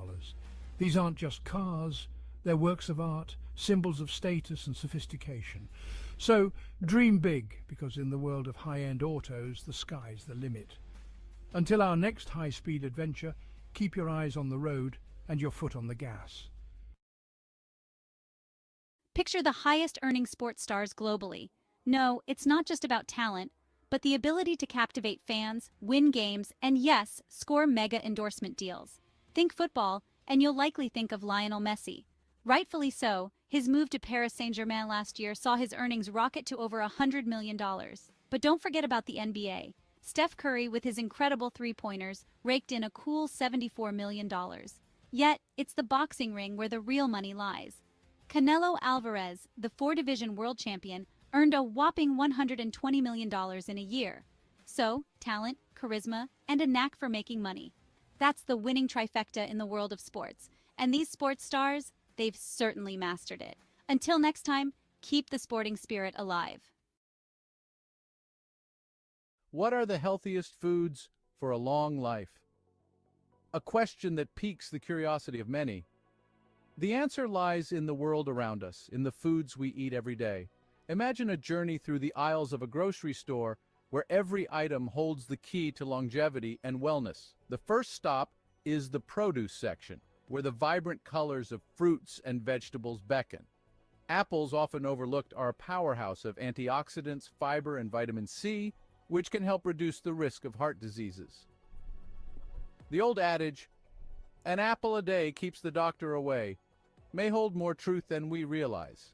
These aren't just cars, they're works of art, symbols of status and sophistication. So dream big, because in the world of high-end autos, the sky's the limit. Until our next high-speed adventure, keep your eyes on the road and your foot on the gas. Picture the highest-earning sports stars globally. No, it's not just about talent, but the ability to captivate fans, win games, and yes, score mega endorsement deals. Think football, and you'll likely think of Lionel Messi. Rightfully so, his move to Paris Saint-Germain last year saw his earnings rocket to over $100 million. But don't forget about the NBA. Steph Curry, with his incredible three-pointers, raked in a cool $74 million. Yet, it's the boxing ring where the real money lies. Canelo Alvarez, the four-division world champion, earned a whopping $120 million in a year. So, talent, charisma, and a knack for making money. That's the winning trifecta in the world of sports. And these sports stars, they've certainly mastered it. Until next time, keep the sporting spirit alive. What are the healthiest foods for a long life? A question that piques the curiosity of many. The answer lies in the world around us, in the foods we eat every day. Imagine a journey through the aisles of a grocery store where every item holds the key to longevity and wellness. The first stop is the produce section, where the vibrant colors of fruits and vegetables beckon. Apples, often overlooked, are a powerhouse of antioxidants, fiber, and vitamin C, which can help reduce the risk of heart diseases. The old adage, "An apple a day keeps the doctor away," may hold more truth than we realize.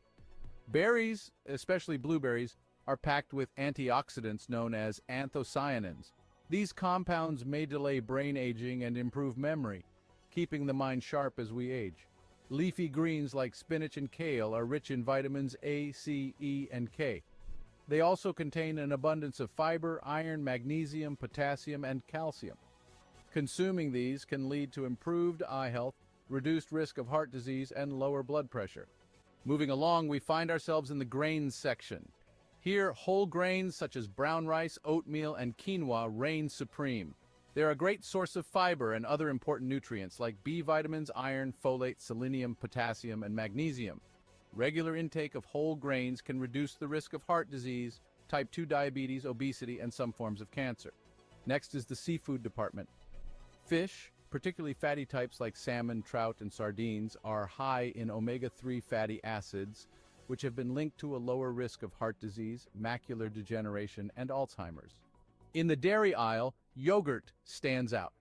Berries, especially blueberries, are packed with antioxidants known as anthocyanins. These compounds may delay brain aging and improve memory, keeping the mind sharp as we age. Leafy greens like spinach and kale are rich in vitamins A, C, E, and K. They also contain an abundance of fiber, iron, magnesium, potassium, and calcium. Consuming these can lead to improved eye health, reduced risk of heart disease, and lower blood pressure. Moving along, we find ourselves in the grains section. Here, whole grains such as brown rice, oatmeal, and quinoa reign supreme. They're a great source of fiber and other important nutrients like B vitamins, iron, folate, selenium, potassium, and magnesium. Regular intake of whole grains can reduce the risk of heart disease, type 2 diabetes, obesity, and some forms of cancer. Next is the seafood department. Fish, particularly fatty types like salmon, trout, and sardines, are high in omega-3 fatty acids, which have been linked to a lower risk of heart disease, macular degeneration, and Alzheimer's. In the dairy aisle, yogurt stands out.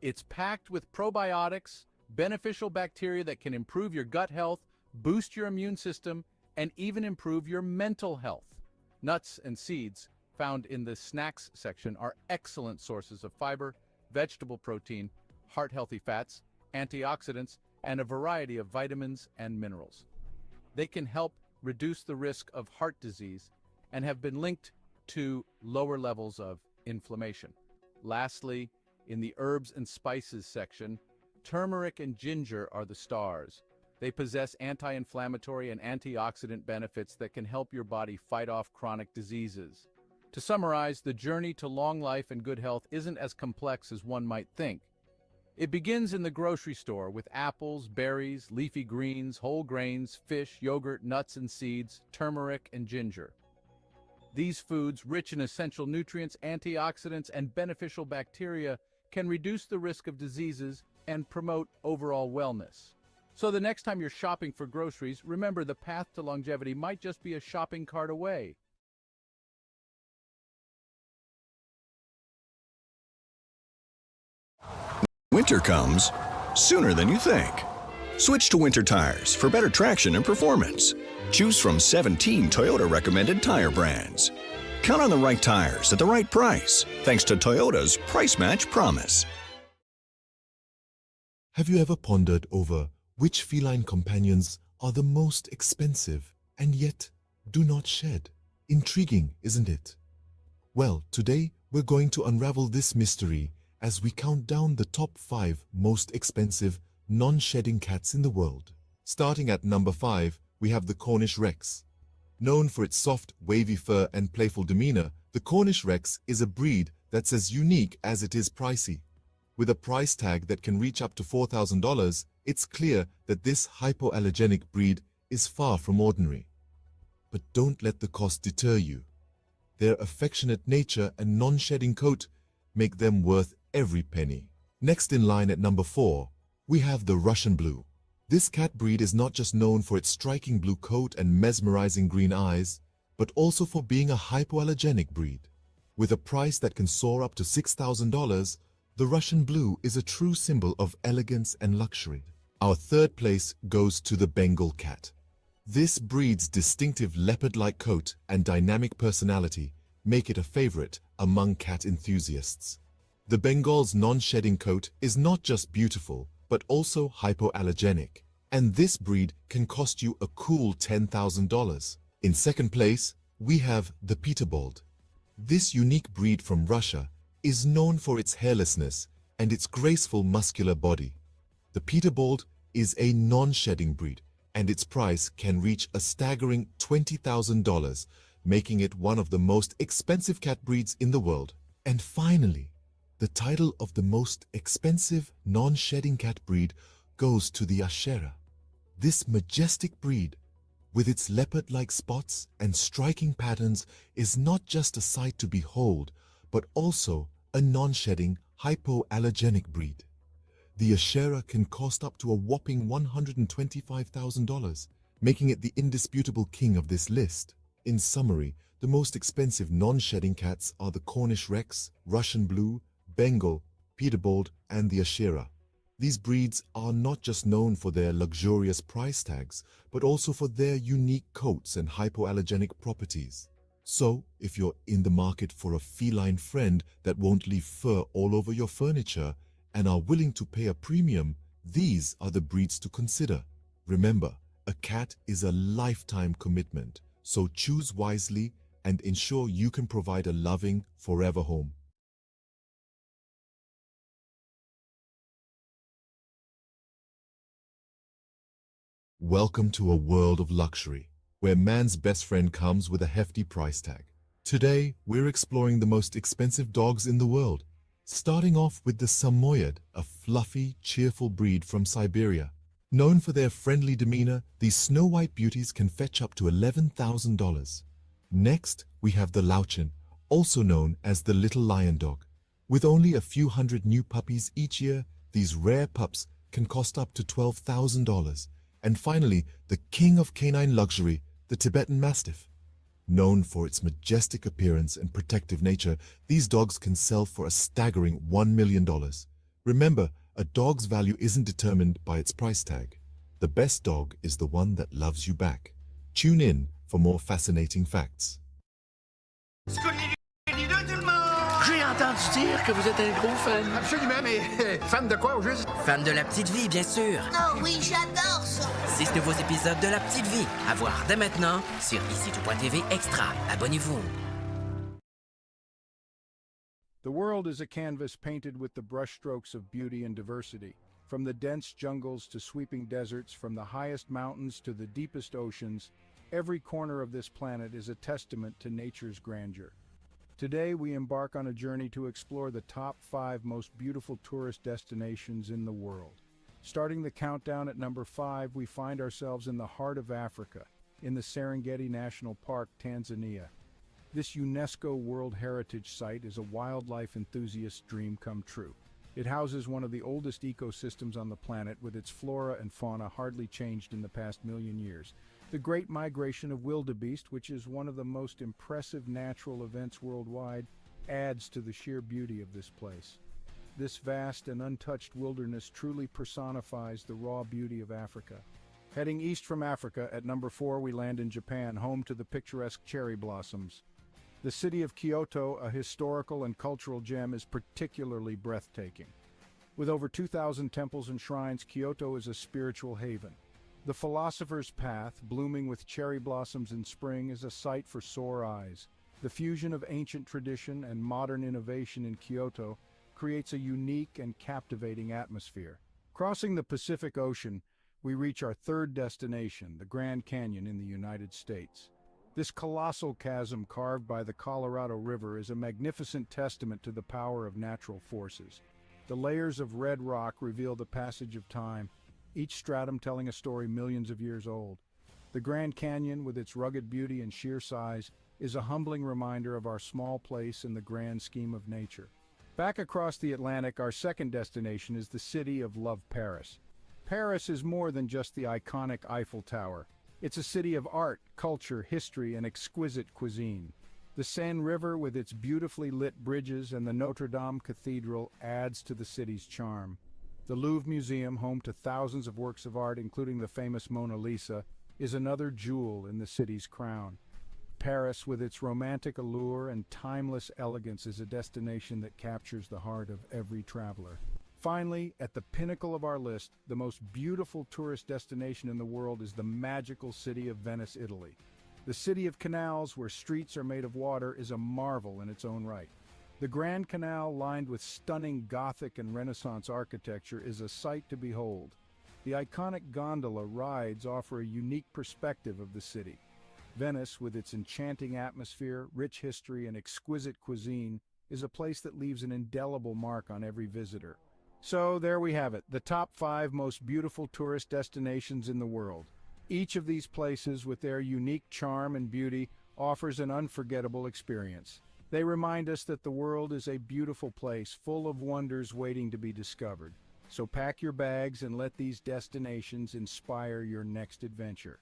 It's packed with probiotics, beneficial bacteria that can improve your gut health, boost your immune system, and even improve your mental health. Nuts and seeds, found in the snacks section, are excellent sources of fiber, vegetable protein, heart-healthy fats, antioxidants, and a variety of vitamins and minerals. They can help reduce the risk of heart disease and have been linked to lower levels of inflammation. Lastly, in the herbs and spices section, turmeric and ginger are the stars. They possess anti-inflammatory and antioxidant benefits that can help your body fight off chronic diseases. To summarize, the journey to long life and good health isn't as complex as one might think. It begins in the grocery store with apples, berries, leafy greens, whole grains, fish, yogurt, nuts and seeds, turmeric, and ginger. These foods, rich in essential nutrients, antioxidants, and beneficial bacteria, can reduce the risk of diseases and promote overall wellness. So the next time you're shopping for groceries, remember the path to longevity might just be a shopping cart away. Winter comes sooner than you think. Switch to winter tires for better traction and performance. Choose from 17 Toyota recommended tire brands. Count on the right tires at the right price, thanks to Toyota's Price Match Promise. Have you ever pondered over which feline companions are the most expensive and yet do not shed? Intriguing, isn't it? Well, today we're going to unravel this mystery as we count down the top 5 most expensive non-shedding cats in the world. Starting at number 5, we have the Cornish Rex. Known for its soft, wavy fur and playful demeanor, the Cornish Rex is a breed that's as unique as it is pricey. With a price tag that can reach up to $4,000, it's clear that this hypoallergenic breed is far from ordinary. But don't let the cost deter you. Their affectionate nature and non-shedding coat make them worth every penny. Next in line at number 4, we have the Russian Blue. This cat breed is not just known for its striking blue coat and mesmerizing green eyes, but also for being a hypoallergenic breed. With a price that can soar up to $6,000, the Russian Blue is a true symbol of elegance and luxury. Our third place goes to the Bengal cat. This breed's distinctive leopard-like coat and dynamic personality make it a favorite among cat enthusiasts. The Bengal's non-shedding coat is not just beautiful, but also hypoallergenic, and this breed can cost you a cool $10,000. In second place, we have the Peterbold. This unique breed from Russia is known for its hairlessness and its graceful muscular body. The Peterbold is a non-shedding breed, and its price can reach a staggering $20,000, making it one of the most expensive cat breeds in the world. And finally, the title of the most expensive non-shedding cat breed goes to the Ashera. This majestic breed, with its leopard-like spots and striking patterns, is not just a sight to behold, but also a non-shedding, hypoallergenic breed. The Ashera can cost up to a whopping $125,000, making it the indisputable king of this list. In summary, the most expensive non-shedding cats are the Cornish Rex, Russian Blue, Bengal, Peterbold, and the Ashera. These breeds are not just known for their luxurious price tags, but also for their unique coats and hypoallergenic properties. So, if you're in the market for a feline friend that won't leave fur all over your furniture and are willing to pay a premium, these are the breeds to consider. Remember, a cat is a lifetime commitment, so choose wisely and ensure you can provide a loving, forever home. Welcome to a world of luxury, where man's best friend comes with a hefty price tag. Today, we're exploring the most expensive dogs in the world, starting off with the Samoyed, a fluffy, cheerful breed from Siberia. Known for their friendly demeanor, these snow-white beauties can fetch up to $11,000. Next, we have the Lauchin, also known as the little lion dog. With only a few hundred new puppies each year, these rare pups can cost up to $12,000. And finally, the king of canine luxury, the Tibetan Mastiff. Known for its majestic appearance and protective nature, these dogs can sell for a staggering $1 million. Remember, a dog's value isn't determined by its price tag. The best dog is the one that loves you back. Tune in for more fascinating facts. J'ai entendu dire que vous êtes un gros fan. Absolument, mais fan de quoi au juste? Fan de La Petite Vie, bien sûr. Oh oui, j'adore ça. 6 nouveaux épisodes de La Petite Vie à voir dès maintenant sur ici.tv Extra. Abonnez-vous. The world is a canvas painted with the brushstrokes of beauty and diversity. From the dense jungles to sweeping deserts, from the highest mountains to the deepest oceans, every corner of this planet is a testament to nature's grandeur. Today, we embark on a journey to explore the top 5 most beautiful tourist destinations in the world. Starting the countdown at number 5, we find ourselves in the heart of Africa, in the Serengeti National Park, Tanzania. This UNESCO World Heritage Site is a wildlife enthusiast's dream come true. It houses one of the oldest ecosystems on the planet, with its flora and fauna hardly changed in the past million years. The Great Migration of Wildebeest, which is one of the most impressive natural events worldwide, adds to the sheer beauty of this place. This vast and untouched wilderness truly personifies the raw beauty of Africa. Heading east from Africa, at number 4 we land in Japan, home to the picturesque cherry blossoms. The city of Kyoto, a historical and cultural gem, is particularly breathtaking. With over 2,000 temples and shrines, Kyoto is a spiritual haven. The Philosopher's Path, blooming with cherry blossoms in spring, is a sight for sore eyes. The fusion of ancient tradition and modern innovation in Kyoto creates a unique and captivating atmosphere. Crossing the Pacific Ocean, we reach our third destination, the Grand Canyon in the United States. This colossal chasm carved by the Colorado River is a magnificent testament to the power of natural forces. The layers of red rock reveal the passage of time, each stratum telling a story millions of years old. The Grand Canyon, with its rugged beauty and sheer size, is a humbling reminder of our small place in the grand scheme of nature. Back across the Atlantic, our second destination is the city of love, Paris. Paris is more than just the iconic Eiffel Tower. It's a city of art, culture, history, and exquisite cuisine. The Seine River, with its beautifully lit bridges, and the Notre Dame Cathedral adds to the city's charm. The Louvre Museum, home to thousands of works of art, including the famous Mona Lisa, is another jewel in the city's crown. Paris, with its romantic allure and timeless elegance, is a destination that captures the heart of every traveler. Finally, at the pinnacle of our list, the most beautiful tourist destination in the world is the magical city of Venice, Italy. The city of canals, where streets are made of water, is a marvel in its own right. The Grand Canal, lined with stunning Gothic and Renaissance architecture, is a sight to behold. The iconic gondola rides offer a unique perspective of the city. Venice, with its enchanting atmosphere, rich history, and exquisite cuisine, is a place that leaves an indelible mark on every visitor. So there we have it, the top 5 most beautiful tourist destinations in the world. Each of these places, with their unique charm and beauty, offers an unforgettable experience. They remind us that the world is a beautiful place full of wonders waiting to be discovered. So pack your bags and let these destinations inspire your next adventure.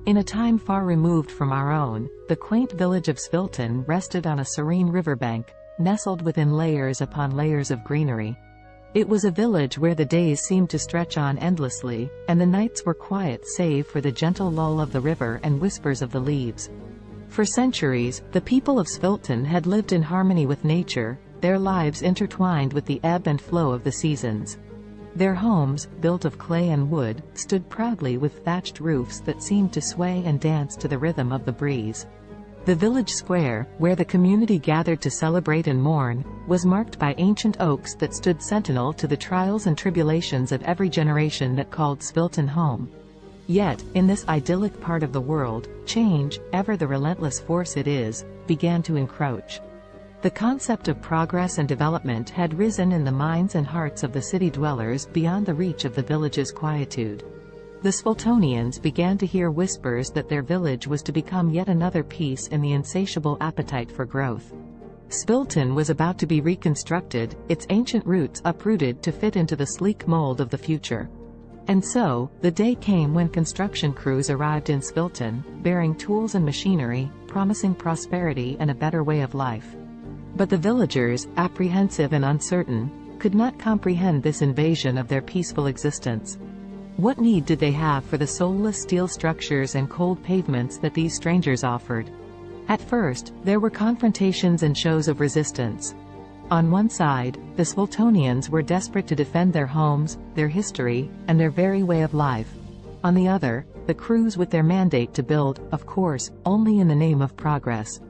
In a time far removed from our own, the quaint village of Svilton rested on a serene riverbank, nestled within layers upon layers of greenery. It was a village where the days seemed to stretch on endlessly, and the nights were quiet save for the gentle lull of the river and whispers of the leaves. For centuries, the people of Svilton had lived in harmony with nature, their lives intertwined with the ebb and flow of the seasons. Their homes, built of clay and wood, stood proudly with thatched roofs that seemed to sway and dance to the rhythm of the breeze. The village square, where the community gathered to celebrate and mourn, was marked by ancient oaks that stood sentinel to the trials and tribulations of every generation that called Svilton home. Yet, in this idyllic part of the world, change, ever the relentless force it is, began to encroach. The concept of progress and development had risen in the minds and hearts of the city dwellers beyond the reach of the village's quietude. The Sviltonians began to hear whispers that their village was to become yet another piece in the insatiable appetite for growth. Svilton was about to be reconstructed, its ancient roots uprooted to fit into the sleek mold of the future. And so, the day came when construction crews arrived in Svilton, bearing tools and machinery, promising prosperity and a better way of life. But the villagers, apprehensive and uncertain, could not comprehend this invasion of their peaceful existence. What need did they have for the soulless steel structures and cold pavements that these strangers offered? At first, there were confrontations and shows of resistance. On one side, the Sviltonians were desperate to defend their homes, their history, and their very way of life. On the other, the crews with their mandate to build, of course, only in the name of progress.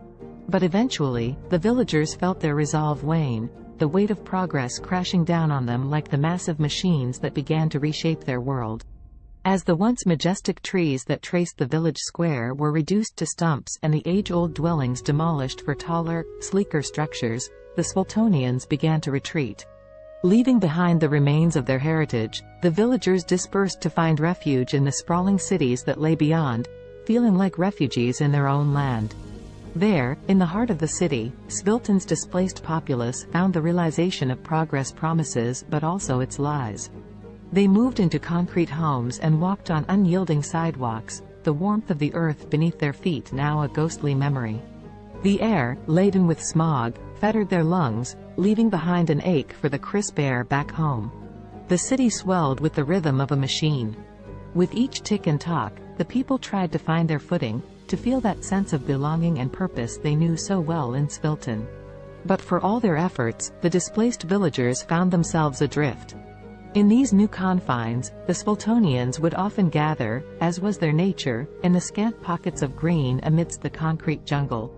But eventually, the villagers felt their resolve wane, the weight of progress crashing down on them like the massive machines that began to reshape their world. As the once majestic trees that traced the village square were reduced to stumps and the age-old dwellings demolished for taller, sleeker structures, the Sviltonians began to retreat. Leaving behind the remains of their heritage, the villagers dispersed to find refuge in the sprawling cities that lay beyond, feeling like refugees in their own land. There, in the heart of the city, Svilton's displaced populace found the realization of progress promises but also its lies. They moved into concrete homes and walked on unyielding sidewalks, the warmth of the earth beneath their feet now a ghostly memory. The air, laden with smog, fettered their lungs, leaving behind an ache for the crisp air back home. The city swelled with the rhythm of a machine. With each tick and tock, the people tried to find their footing, to feel that sense of belonging and purpose they knew so well in Svilton. But for all their efforts, the displaced villagers found themselves adrift. In these new confines, the Sviltonians would often gather, as was their nature, in the scant pockets of green amidst the concrete jungle.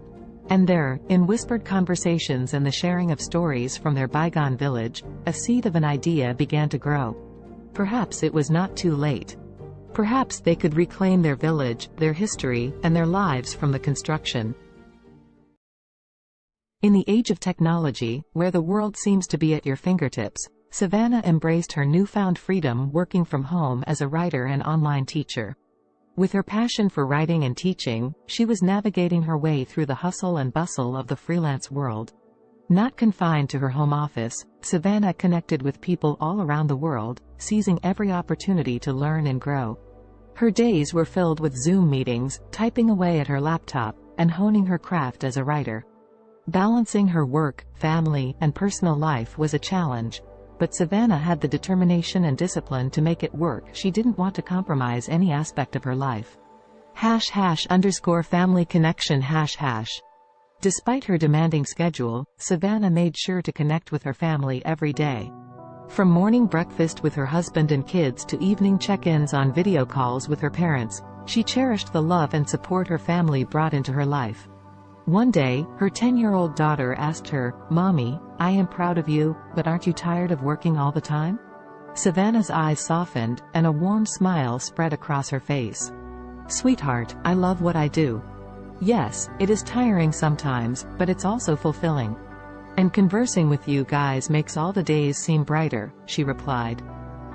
And there, in whispered conversations and the sharing of stories from their bygone village, a seed of an idea began to grow. Perhaps it was not too late. Perhaps they could reclaim their village, their history, and their lives from the construction. In the age of technology, where the world seems to be at your fingertips, Savannah embraced her newfound freedom working from home as a writer and online teacher. With her passion for writing and teaching, she was navigating her way through the hustle and bustle of the freelance world. Not confined to her home office, Savannah connected with people all around the world, seizing every opportunity to learn and grow. Her days were filled with Zoom meetings, typing away at her laptop, and honing her craft as a writer. Balancing her work, family, and personal life was a challenge, but Savannah had the determination and discipline to make it work. She didn't want to compromise any aspect of her life. #family connection #. Despite her demanding schedule, Savannah made sure to connect with her family every day. From morning breakfast with her husband and kids to evening check-ins on video calls with her parents, she cherished the love and support her family brought into her life. One day, her 10-year-old daughter asked her, "Mommy, I am proud of you, but aren't you tired of working all the time?" Savannah's eyes softened, and a warm smile spread across her face. "Sweetheart, I love what I do. Yes, it is tiring sometimes, but it's also fulfilling. And conversing with you guys makes all the days seem brighter," she replied.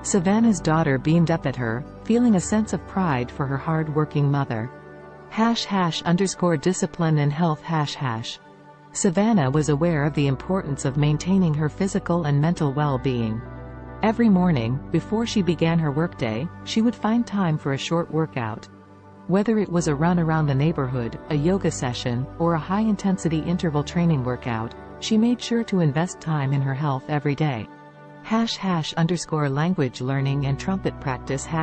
Savannah's daughter beamed up at her, feeling a sense of pride for her hard-working mother. #discipline and health #. Savannah was aware of the importance of maintaining her physical and mental well-being. Every morning, before she began her workday, she would find time for a short workout. Whether it was a run around the neighborhood, a yoga session, or a high-intensity interval training workout, she made sure to invest time in her health every day. #language learning and trumpet practice #.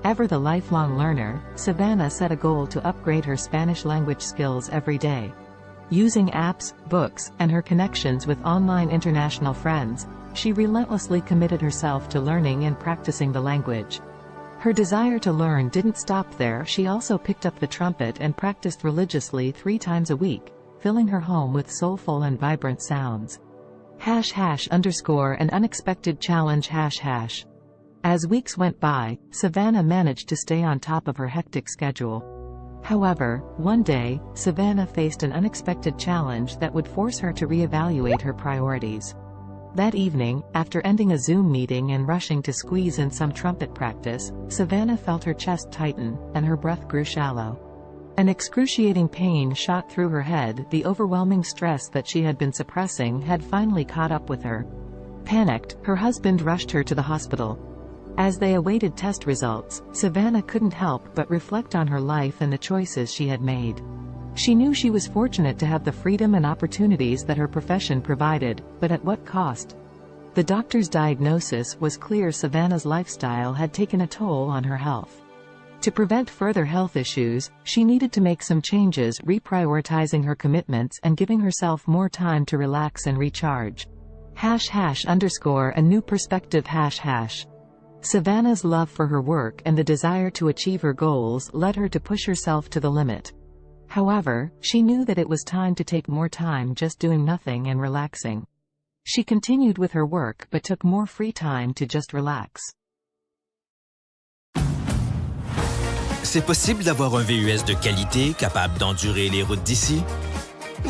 Ever the lifelong learner, Savannah set a goal to upgrade her Spanish language skills every day. Using apps, books, and her connections with online international friends, she relentlessly committed herself to learning and practicing the language. Her desire to learn didn't stop there. She also picked up the trumpet and practiced religiously 3 times a week, filling her home with soulful and vibrant sounds. #an unexpected challenge #. As weeks went by, Savannah managed to stay on top of her hectic schedule. However, one day, Savannah faced an unexpected challenge that would force her to reevaluate her priorities. That evening, after ending a Zoom meeting and rushing to squeeze in some trumpet practice, Savannah felt her chest tighten, and her breath grew shallow. An excruciating pain shot through her head. The overwhelming stress that she had been suppressing had finally caught up with her. Panicked, her husband rushed her to the hospital. As they awaited test results, Savannah couldn't help but reflect on her life and the choices she had made. She knew she was fortunate to have the freedom and opportunities that her profession provided, but at what cost? The doctor's diagnosis was clear: Savannah's lifestyle had taken a toll on her health. To prevent further health issues, she needed to make some changes, reprioritizing her commitments and giving herself more time to relax and recharge. #a new perspective #. Savannah's love for her work and the desire to achieve her goals led her to push herself to the limit. However, she knew that it was time to take more time just doing nothing and relaxing. She continued with her work but took more free time to just relax. C'est possible d'avoir un VUS de qualité capable d'endurer les routes d'ici?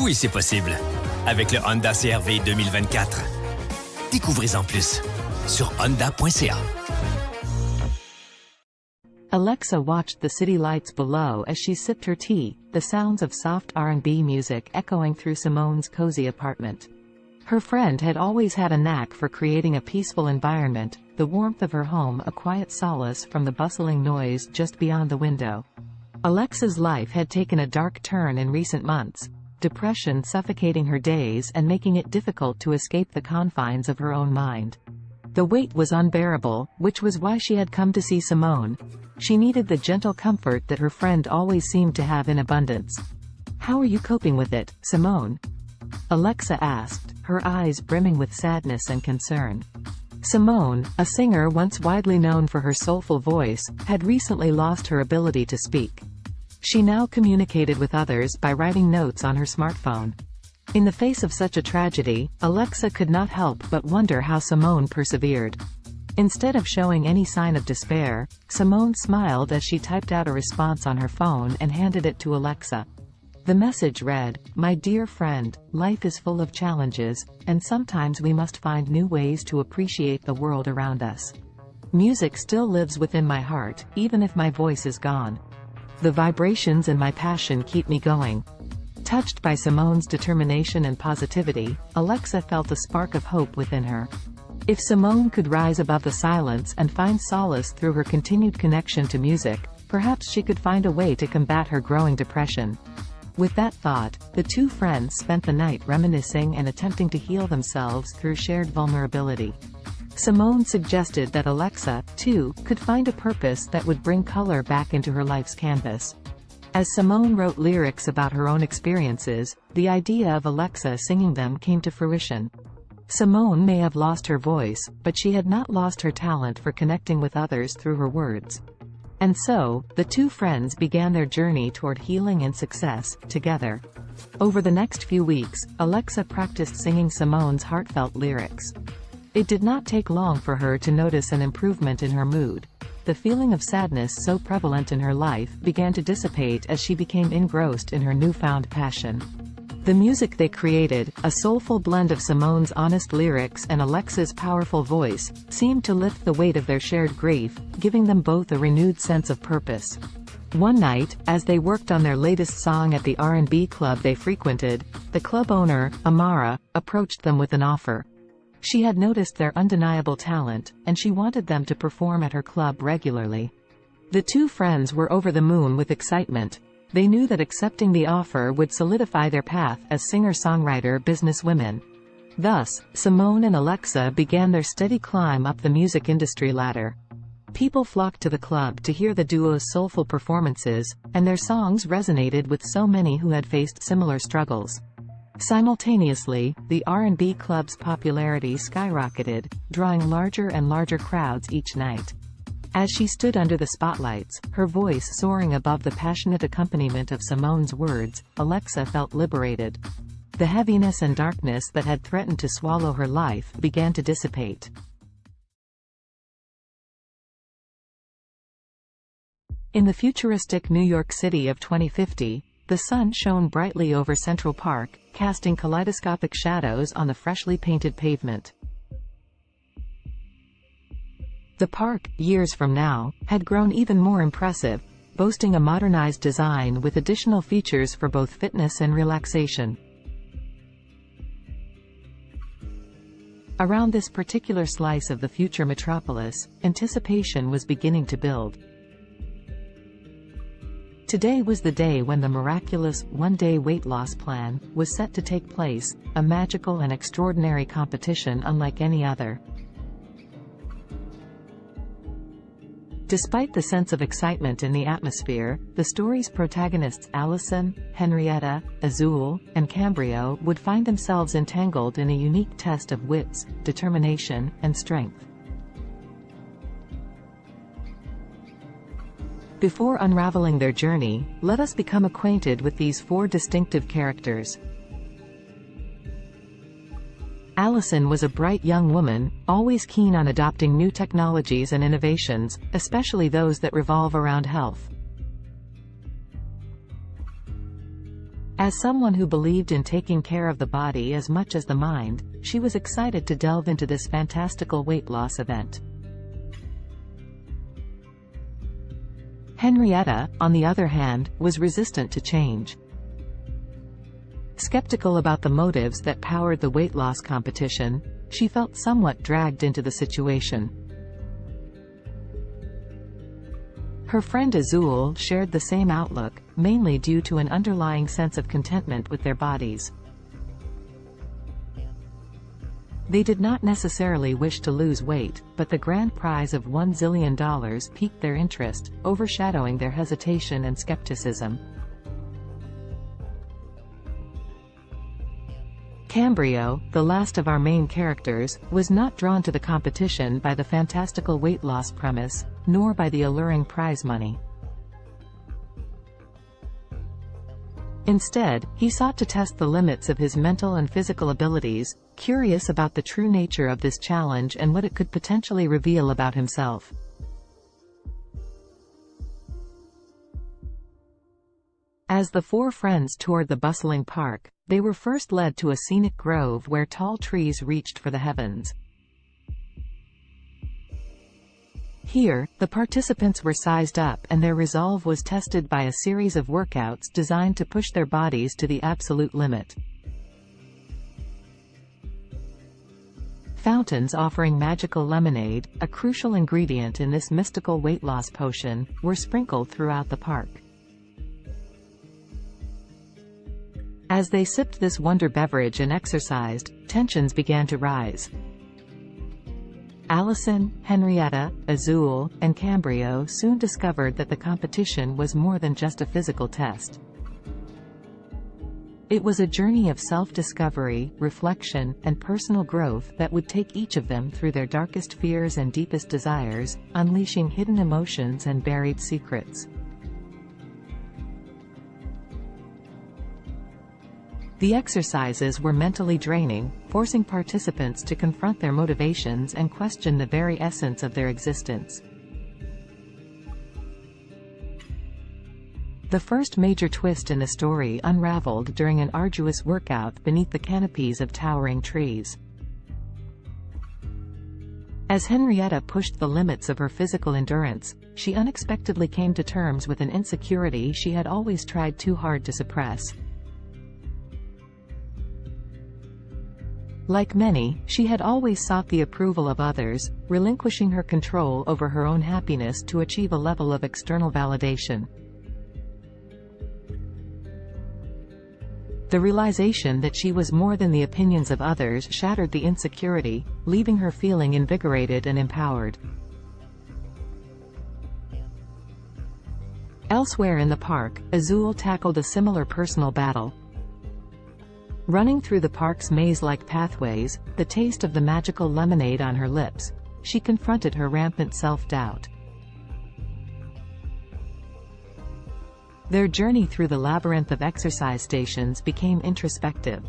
Oui, c'est possible. Avec le Honda CR-V 2024. Découvrez-en plus sur honda.ca. Alexa watched the city lights below as she sipped her tea, the sounds of soft R&B music echoing through Simone's cozy apartment. Her friend had always had a knack for creating a peaceful environment, the warmth of her home a quiet solace from the bustling noise just beyond the window. Alexa's life had taken a dark turn in recent months, depression suffocating her days and making it difficult to escape the confines of her own mind. The weight was unbearable, which was why she had come to see Simone. She needed the gentle comfort that her friend always seemed to have in abundance. "How are you coping with it, Simone?" Alexa asked, her eyes brimming with sadness and concern. Simone, a singer once widely known for her soulful voice, had recently lost her ability to speak. She now communicated with others by writing notes on her smartphone. In the face of such a tragedy, Alexa could not help but wonder how Simone persevered. Instead of showing any sign of despair, Simone smiled as she typed out a response on her phone and handed it to Alexa. The message read, "My dear friend, life is full of challenges, and sometimes we must find new ways to appreciate the world around us. Music still lives within my heart, even if my voice is gone. The vibrations and my passion keep me going. Touched by Simone's determination and positivity, Alexa felt a spark of hope within her. If Simone could rise above the silence and find solace through her continued connection to music, perhaps she could find a way to combat her growing depression. With that thought, the two friends spent the night reminiscing and attempting to heal themselves through shared vulnerability. Simone suggested that Alexa, too, could find a purpose that would bring color back into her life's canvas. As Simone wrote lyrics about her own experiences, the idea of Alexa singing them came to fruition. Simone may have lost her voice, but she had not lost her talent for connecting with others through her words. And so, the two friends began their journey toward healing and success, together. Over the next few weeks, Alexa practiced singing Simone's heartfelt lyrics. It did not take long for her to notice an improvement in her mood. The feeling of sadness so prevalent in her life began to dissipate as she became engrossed in her newfound passion. The music they created, a soulful blend of Simone's honest lyrics and Alexa's powerful voice, seemed to lift the weight of their shared grief, giving them both a renewed sense of purpose. One night, as they worked on their latest song at the R&B club they frequented, the club owner, Amara, approached them with an offer. She had noticed their undeniable talent, and she wanted them to perform at her club regularly. The two friends were over the moon with excitement. They knew that accepting the offer would solidify their path as singer-songwriter businesswomen. Thus, Simone and Alexa began their steady climb up the music industry ladder. People flocked to the club to hear the duo's soulful performances, and their songs resonated with so many who had faced similar struggles. Simultaneously, the R&B club's popularity skyrocketed, drawing larger and larger crowds each night. As she stood under the spotlights, her voice soaring above the passionate accompaniment of Simone's words, Alexa felt liberated. The heaviness and darkness that had threatened to swallow her life began to dissipate. In the futuristic New York City of 2050, the sun shone brightly over Central Park, casting kaleidoscopic shadows on the freshly painted pavement. The park, years from now, had grown even more impressive, boasting a modernized design with additional features for both fitness and relaxation. Around this particular slice of the future metropolis, anticipation was beginning to build. Today was the day when the miraculous one-day weight loss plan was set to take place, a magical and extraordinary competition unlike any other. Despite the sense of excitement in the atmosphere, the story's protagonists Allison, Henrietta, Azul, and Cambrio would find themselves entangled in a unique test of wits, determination, and strength. Before unraveling their journey, let us become acquainted with these four distinctive characters. Allison was a bright young woman, always keen on adopting new technologies and innovations, especially those that revolve around health. As someone who believed in taking care of the body as much as the mind, she was excited to delve into this fantastical weight loss event. Henrietta, on the other hand, was resistant to change. Skeptical about the motives that powered the weight loss competition, she felt somewhat dragged into the situation. Her friend Azul shared the same outlook, mainly due to an underlying sense of contentment with their bodies. They did not necessarily wish to lose weight, but the grand prize of $1 zillion piqued their interest, overshadowing their hesitation and skepticism. Cambrio, the last of our main characters, was not drawn to the competition by the fantastical weight loss premise, nor by the alluring prize money. Instead, he sought to test the limits of his mental and physical abilities, curious about the true nature of this challenge and what it could potentially reveal about himself. As the four friends toured the bustling park, they were first led to a scenic grove where tall trees reached for the heavens. Here, the participants were sized up and their resolve was tested by a series of workouts designed to push their bodies to the absolute limit. Fountains offering magical lemonade, a crucial ingredient in this mystical weight loss potion, were sprinkled throughout the park. As they sipped this wonder beverage and exercised, tensions began to rise. Allison, Henrietta, Azul, and Cambrio soon discovered that the competition was more than just a physical test. It was a journey of self-discovery, reflection, and personal growth that would take each of them through their darkest fears and deepest desires, unleashing hidden emotions and buried secrets. The exercises were mentally draining, forcing participants to confront their motivations and question the very essence of their existence. The first major twist in the story unraveled during an arduous workout beneath the canopies of towering trees. As Henrietta pushed the limits of her physical endurance, she unexpectedly came to terms with an insecurity she had always tried too hard to suppress. Like many, she had always sought the approval of others, relinquishing her control over her own happiness to achieve a level of external validation. The realization that she was more than the opinions of others shattered the insecurity, leaving her feeling invigorated and empowered. Elsewhere in the park, Azul tackled a similar personal battle. Running through the park's maze-like pathways, the taste of the magical lemonade on her lips, she confronted her rampant self-doubt. Their journey through the labyrinth of exercise stations became introspective.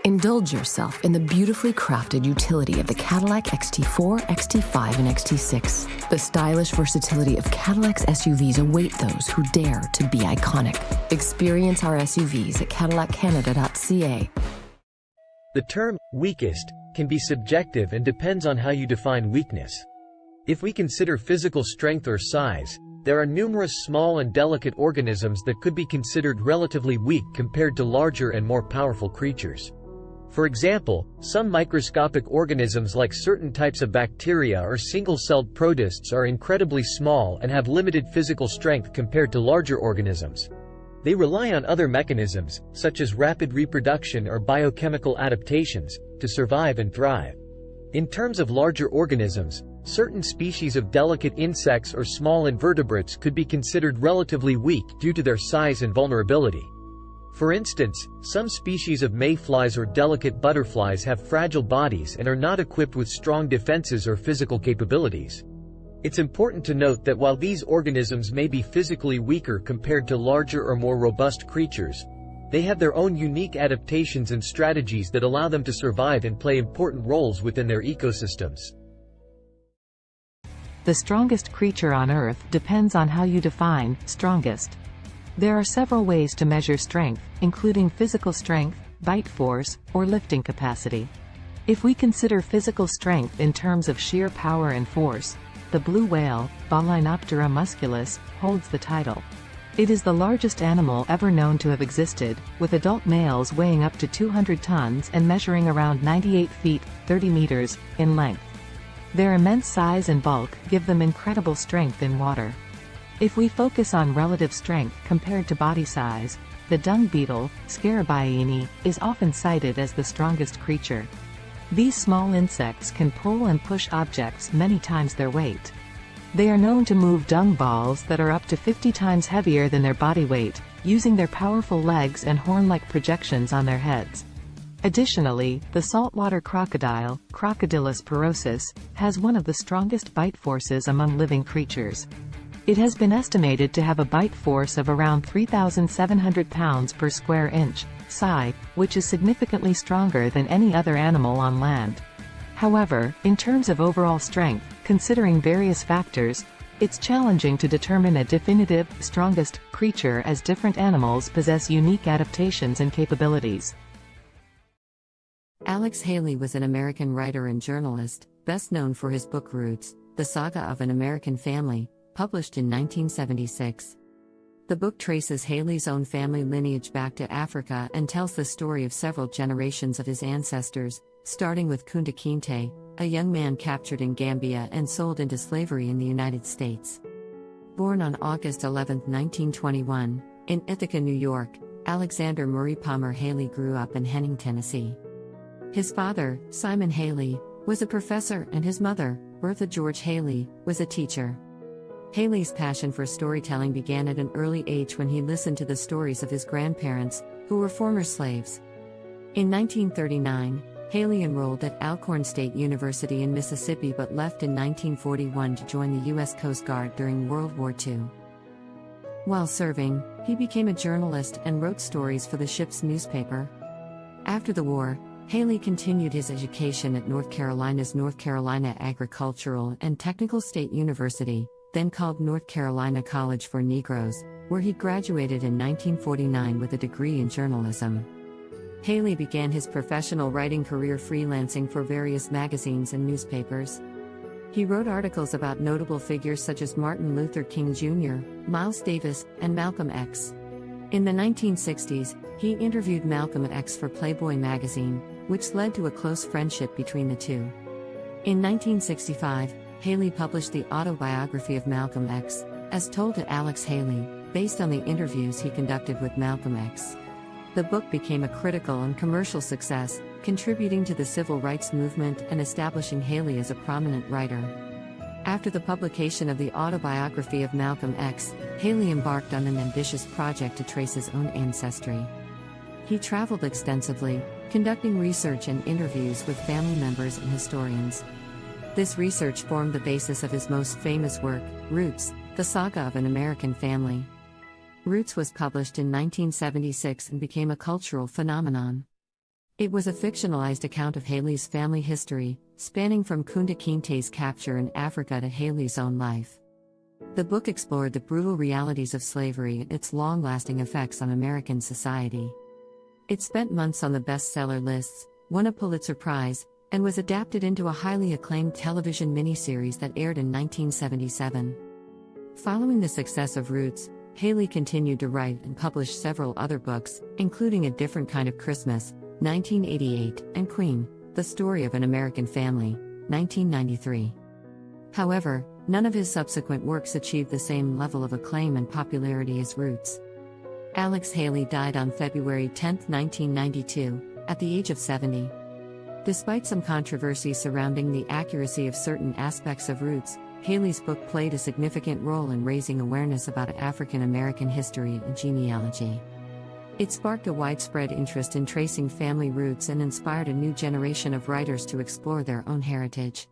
Indulge yourself in the beautifully crafted utility of the Cadillac XT4, XT5, and XT6. The stylish versatility of Cadillac's SUVs await those who dare to be iconic. Experience our SUVs at cadillaccanada.ca. The term weakest can be subjective and depends on how you define weakness. If we consider physical strength or size, there are numerous small and delicate organisms that could be considered relatively weak compared to larger and more powerful creatures. For example, some microscopic organisms like certain types of bacteria or single-celled protists are incredibly small and have limited physical strength compared to larger organisms. They rely on other mechanisms, such as rapid reproduction or biochemical adaptations, to survive and thrive. In terms of larger organisms, certain species of delicate insects or small invertebrates could be considered relatively weak due to their size and vulnerability. For instance, some species of mayflies or delicate butterflies have fragile bodies and are not equipped with strong defenses or physical capabilities. It's important to note that while these organisms may be physically weaker compared to larger or more robust creatures, they have their own unique adaptations and strategies that allow them to survive and play important roles within their ecosystems. The strongest creature on Earth depends on how you define strongest. There are several ways to measure strength, including physical strength, bite force, or lifting capacity. If we consider physical strength in terms of sheer power and force, the blue whale, Balaenoptera musculus, holds the title. It is the largest animal ever known to have existed, with adult males weighing up to 200 tons and measuring around 98 feet, 30 meters, in length. Their immense size and bulk give them incredible strength in water. If we focus on relative strength compared to body size, the dung beetle, Scarabaeini, is often cited as the strongest creature. These small insects can pull and push objects many times their weight. They are known to move dung balls that are up to 50 times heavier than their body weight, using their powerful legs and horn-like projections on their heads. Additionally, the saltwater crocodile, Crocodylus porosus, has one of the strongest bite forces among living creatures. It has been estimated to have a bite force of around 3,700 pounds per square inch, psi, which is significantly stronger than any other animal on land. However, in terms of overall strength, considering various factors, it's challenging to determine a definitive, strongest creature as different animals possess unique adaptations and capabilities. Alex Haley was an American writer and journalist, best known for his book Roots, The Saga of an American Family, published in 1976. The book traces Haley's own family lineage back to Africa and tells the story of several generations of his ancestors, starting with Kunta Kinte, a young man captured in Gambia and sold into slavery in the United States. Born on August 11, 1921, in Ithaca, New York, Alexander Murray Palmer Haley grew up in Henning, Tennessee. His father, Simon Haley, was a professor and his mother, Bertha George Haley, was a teacher. Haley's passion for storytelling began at an early age when he listened to the stories of his grandparents, who were former slaves. In 1939, Haley enrolled at Alcorn State University in Mississippi but left in 1941 to join the U.S. Coast Guard during World War II. While serving, he became a journalist and wrote stories for the ship's newspaper. After the war, Haley continued his education at North Carolina's North Carolina Agricultural and Technical State University, then called North Carolina College for Negroes, where he graduated in 1949 with a degree in journalism. Haley began his professional writing career freelancing for various magazines and newspapers. He wrote articles about notable figures such as Martin Luther King Jr., Miles Davis, and Malcolm X. In the 1960s, he interviewed Malcolm X for Playboy magazine, which led to a close friendship between the two. In 1965, Haley published the autobiography of Malcolm X, as told to Alex Haley, based on the interviews he conducted with Malcolm X. The book became a critical and commercial success, contributing to the civil rights movement and establishing Haley as a prominent writer. After the publication of the autobiography of Malcolm X, Haley embarked on an ambitious project to trace his own ancestry. He traveled extensively, conducting research and interviews with family members and historians. This research formed the basis of his most famous work, Roots, The Saga of an American Family. Roots was published in 1976 and became a cultural phenomenon. It was a fictionalized account of Haley's family history, spanning from Kunta Kinte's capture in Africa to Haley's own life. The book explored the brutal realities of slavery and its long-lasting effects on American society. It spent months on the bestseller lists, won a Pulitzer Prize, and was adapted into a highly acclaimed television miniseries that aired in 1977. Following the success of Roots, Haley continued to write and publish several other books, including A Different Kind of Christmas, 1988, and Queen, The Story of an American Family, 1993. However, none of his subsequent works achieved the same level of acclaim and popularity as Roots. Alex Haley died on February 10, 1992, at the age of 70. Despite some controversy surrounding the accuracy of certain aspects of Roots, Haley's book played a significant role in raising awareness about African American history and genealogy. It sparked a widespread interest in tracing family roots and inspired a new generation of writers to explore their own heritage.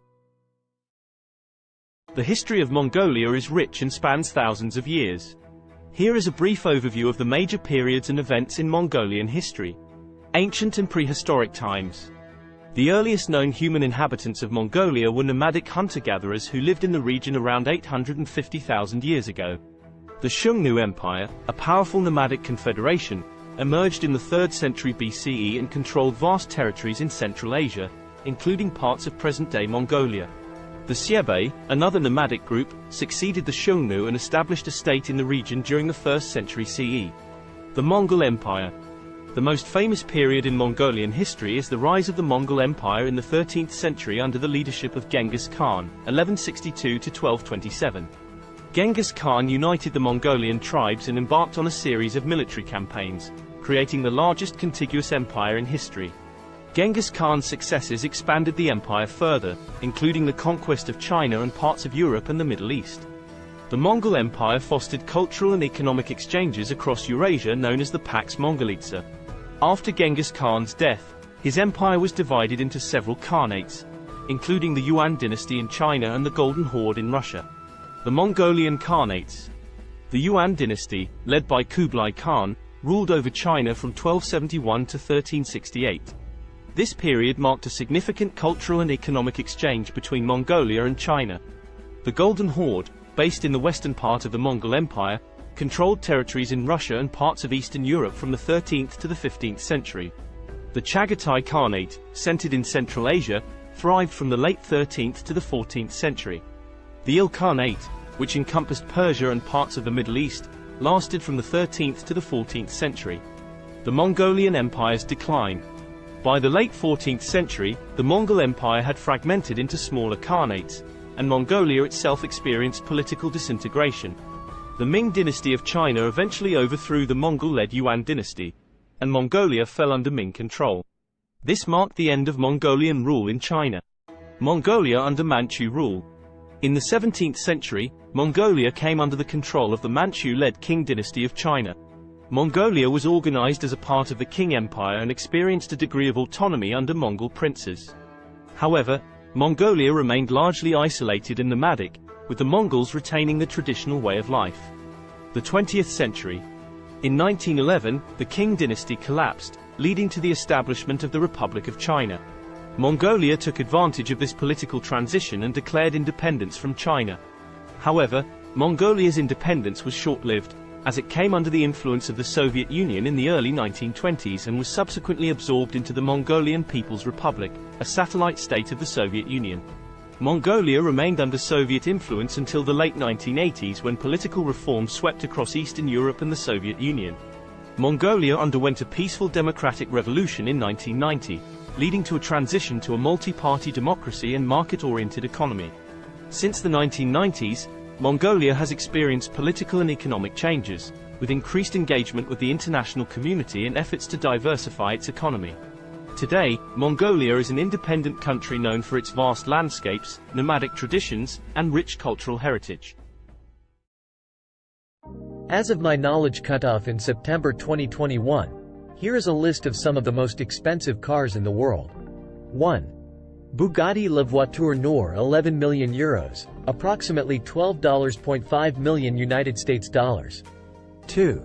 The history of Mongolia is rich and spans thousands of years. Here is a brief overview of the major periods and events in Mongolian history. Ancient and prehistoric times. The earliest known human inhabitants of Mongolia were nomadic hunter-gatherers who lived in the region around 850,000 years ago. The Xiongnu Empire, a powerful nomadic confederation, emerged in the 3rd century BCE and controlled vast territories in Central Asia, including parts of present-day Mongolia. The Xiebe, another nomadic group, succeeded the Xiongnu and established a state in the region during the 1st century CE. The Mongol Empire. The most famous period in Mongolian history is the rise of the Mongol Empire in the 13th century under the leadership of Genghis Khan, 1162 to 1227. Genghis Khan united the Mongolian tribes and embarked on a series of military campaigns, creating the largest contiguous empire in history. Genghis Khan's successes expanded the empire further, including the conquest of China and parts of Europe and the Middle East. The Mongol Empire fostered cultural and economic exchanges across Eurasia known as the Pax Mongolica. After Genghis Khan's death, his empire was divided into several khanates, including the Yuan dynasty in China and the Golden Horde in Russia. The Mongolian Khanates. The Yuan dynasty, led by Kublai Khan, ruled over China from 1271 to 1368. This period marked a significant cultural and economic exchange between Mongolia and China. The Golden Horde, based in the western part of the Mongol Empire, controlled territories in Russia and parts of Eastern Europe from the 13th to the 15th century. The Chagatai Khanate, centered in Central Asia, thrived from the late 13th to the 14th century. The Ilkhanate, which encompassed Persia and parts of the Middle East, lasted from the 13th to the 14th century. The Mongolian Empire's decline. By the late 14th century, the Mongol Empire had fragmented into smaller khanates, and Mongolia itself experienced political disintegration. The Ming dynasty of China eventually overthrew the Mongol-led Yuan dynasty, and Mongolia fell under Ming control. This marked the end of Mongolian rule in China. Mongolia under Manchu rule. In the 17th century, Mongolia came under the control of the Manchu-led Qing dynasty of China. Mongolia was organized as a part of the Qing Empire and experienced a degree of autonomy under Mongol princes. However, Mongolia remained largely isolated and nomadic, with the Mongols retaining the traditional way of life. The 20th century. In 1911, the Qing dynasty collapsed, leading to the establishment of the Republic of China. Mongolia took advantage of this political transition and declared independence from China. However, Mongolia's independence was short-lived, as it came under the influence of the Soviet Union in the early 1920s and was subsequently absorbed into the Mongolian People's Republic, a satellite state of the Soviet Union. Mongolia remained under Soviet influence until the late 1980s when political reform swept across Eastern Europe and the Soviet Union. Mongolia underwent a peaceful democratic revolution in 1990, leading to a transition to a multi-party democracy and market-oriented economy. Since the 1990s, Mongolia has experienced political and economic changes, with increased engagement with the international community and efforts to diversify its economy. Today, Mongolia is an independent country known for its vast landscapes, nomadic traditions, and rich cultural heritage. As of my knowledge cutoff in September 2021, here is a list of some of the most expensive cars in the world. 1. Bugatti La Voiture Noire, 11 million euros, approximately $12.5 million United States dollars. 2.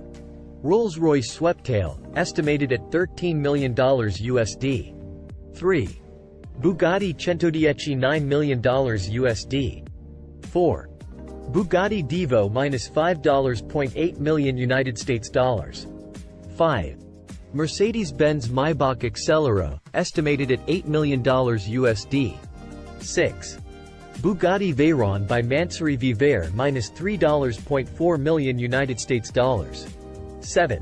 Rolls-Royce Sweptail, estimated at $13 million USD. 3. Bugatti Centodieci, $9 million USD. 4. Bugatti Divo -$5.8 million United States dollars. 5. Mercedes-Benz Maybach Accelero, estimated at $8 million USD. 6. Bugatti Veyron by Mansouri Vivere -$3.4 million United States dollars. 7.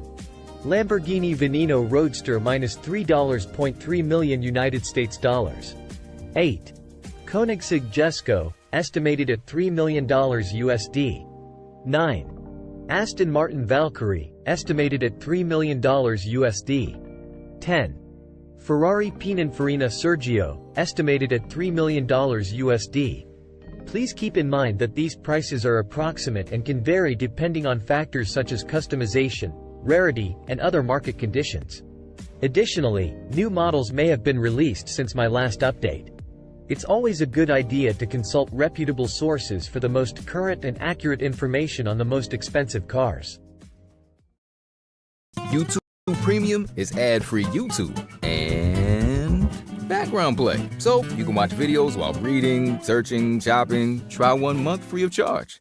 Lamborghini Veneno Roadster -$3.3 million United States dollars. 8. Koenigsegg Jesko, estimated at $3 million USD. 9. Aston Martin Valkyrie, estimated at $3 million USD. 10. Ferrari Pininfarina Sergio, estimated at $3 million USD. Please keep in mind that these prices are approximate and can vary depending on factors such as customization, rarity, and other market conditions. Additionally, new models may have been released since my last update. It's always a good idea to consult reputable sources for the most current and accurate information on the most expensive cars. YouTube Premium is ad-free YouTube and background play, so you can watch videos while reading, searching, shopping. Try 1 month free of charge.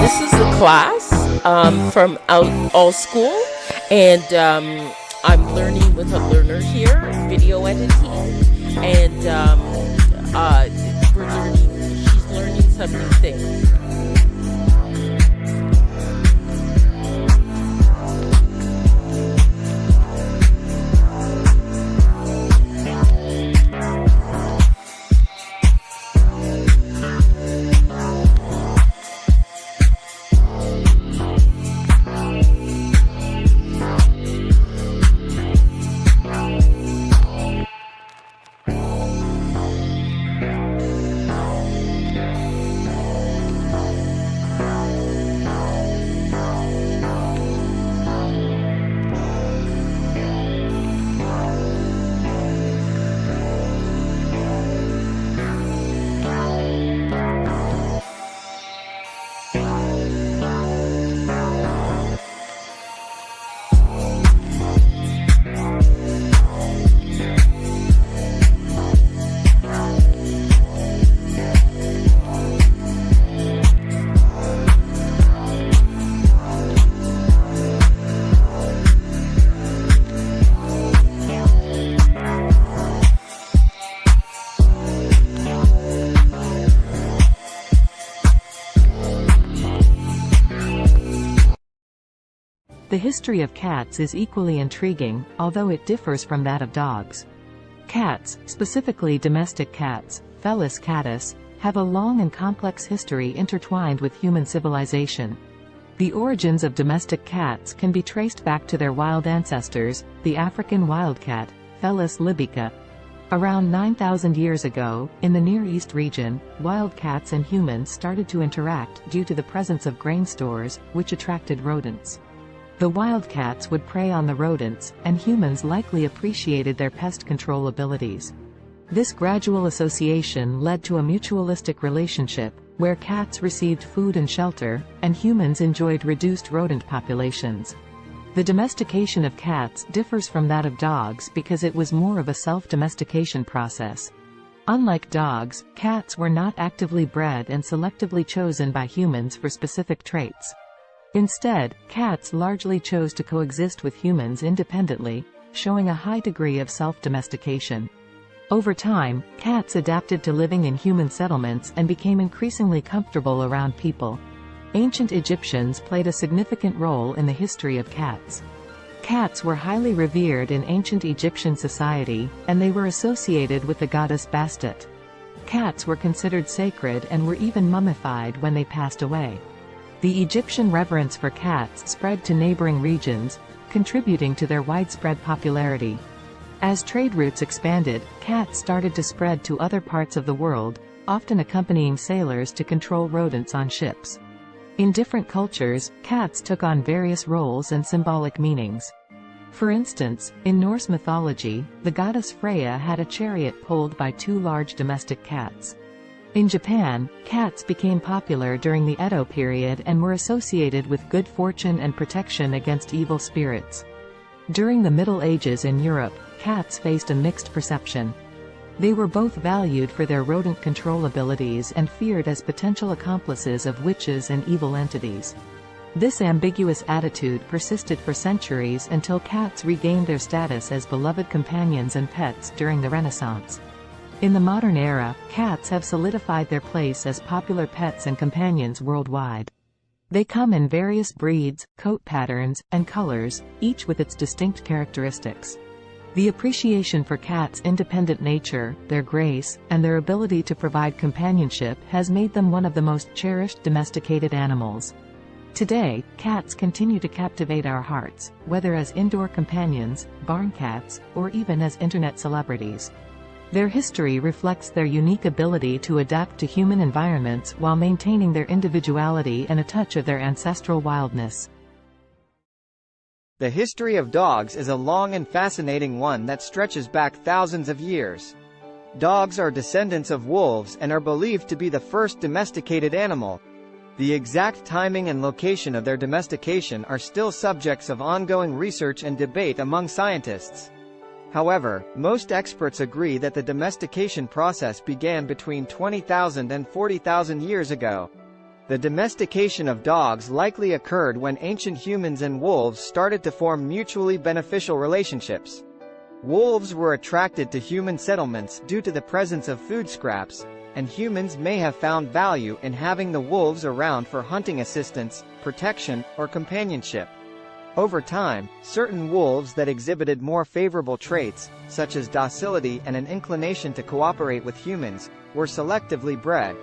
This is a class from All School, and I'm learning with a learner here, video editing, and she's learning some new things. The history of cats is equally intriguing, although it differs from that of dogs. Cats, specifically domestic cats, Felis catus, have a long and complex history intertwined with human civilization. The origins of domestic cats can be traced back to their wild ancestors, the African wildcat, Felis libica. Around 9,000 years ago, in the Near East region, wildcats and humans started to interact due to the presence of grain stores, which attracted rodents. The wildcats would prey on the rodents, and humans likely appreciated their pest control abilities. This gradual association led to a mutualistic relationship, where cats received food and shelter, and humans enjoyed reduced rodent populations. The domestication of cats differs from that of dogs because it was more of a self-domestication process. Unlike dogs, cats were not actively bred and selectively chosen by humans for specific traits. Instead, cats largely chose to coexist with humans independently, showing a high degree of self-domestication. Over time, cats adapted to living in human settlements and became increasingly comfortable around people. Ancient Egyptians played a significant role in the history of cats. Cats were highly revered in ancient Egyptian society, and they were associated with the goddess Bastet. Cats were considered sacred and were even mummified when they passed away. The Egyptian reverence for cats spread to neighboring regions, contributing to their widespread popularity. As trade routes expanded, cats started to spread to other parts of the world, often accompanying sailors to control rodents on ships. In different cultures, cats took on various roles and symbolic meanings. For instance, in Norse mythology, the goddess Freya had a chariot pulled by two large domestic cats. In Japan, cats became popular during the Edo period and were associated with good fortune and protection against evil spirits. During the Middle Ages in Europe, cats faced a mixed perception. They were both valued for their rodent control abilities and feared as potential accomplices of witches and evil entities. This ambiguous attitude persisted for centuries until cats regained their status as beloved companions and pets during the Renaissance. In the modern era, cats have solidified their place as popular pets and companions worldwide. They come in various breeds, coat patterns, and colors, each with its distinct characteristics. The appreciation for cats' independent nature, their grace, and their ability to provide companionship has made them one of the most cherished domesticated animals. Today, cats continue to captivate our hearts, whether as indoor companions, barn cats, or even as internet celebrities. Their history reflects their unique ability to adapt to human environments while maintaining their individuality and a touch of their ancestral wildness. The history of dogs is a long and fascinating one that stretches back thousands of years. Dogs are descendants of wolves and are believed to be the first domesticated animal. The exact timing and location of their domestication are still subjects of ongoing research and debate among scientists. However, most experts agree that the domestication process began between 20,000 and 40,000 years ago. The domestication of dogs likely occurred when ancient humans and wolves started to form mutually beneficial relationships. Wolves were attracted to human settlements due to the presence of food scraps, and humans may have found value in having the wolves around for hunting assistance, protection, or companionship. Over time, certain wolves that exhibited more favorable traits, such as docility and an inclination to cooperate with humans, were selectively bred.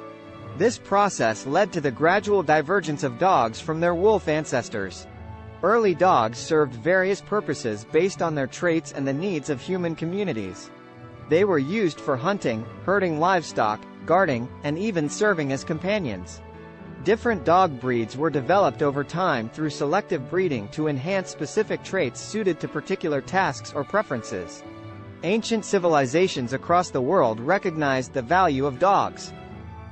This process led to the gradual divergence of dogs from their wolf ancestors. Early dogs served various purposes based on their traits and the needs of human communities. They were used for hunting, herding livestock, guarding, and even serving as companions. Different dog breeds were developed over time through selective breeding to enhance specific traits suited to particular tasks or preferences. Ancient civilizations across the world recognized the value of dogs.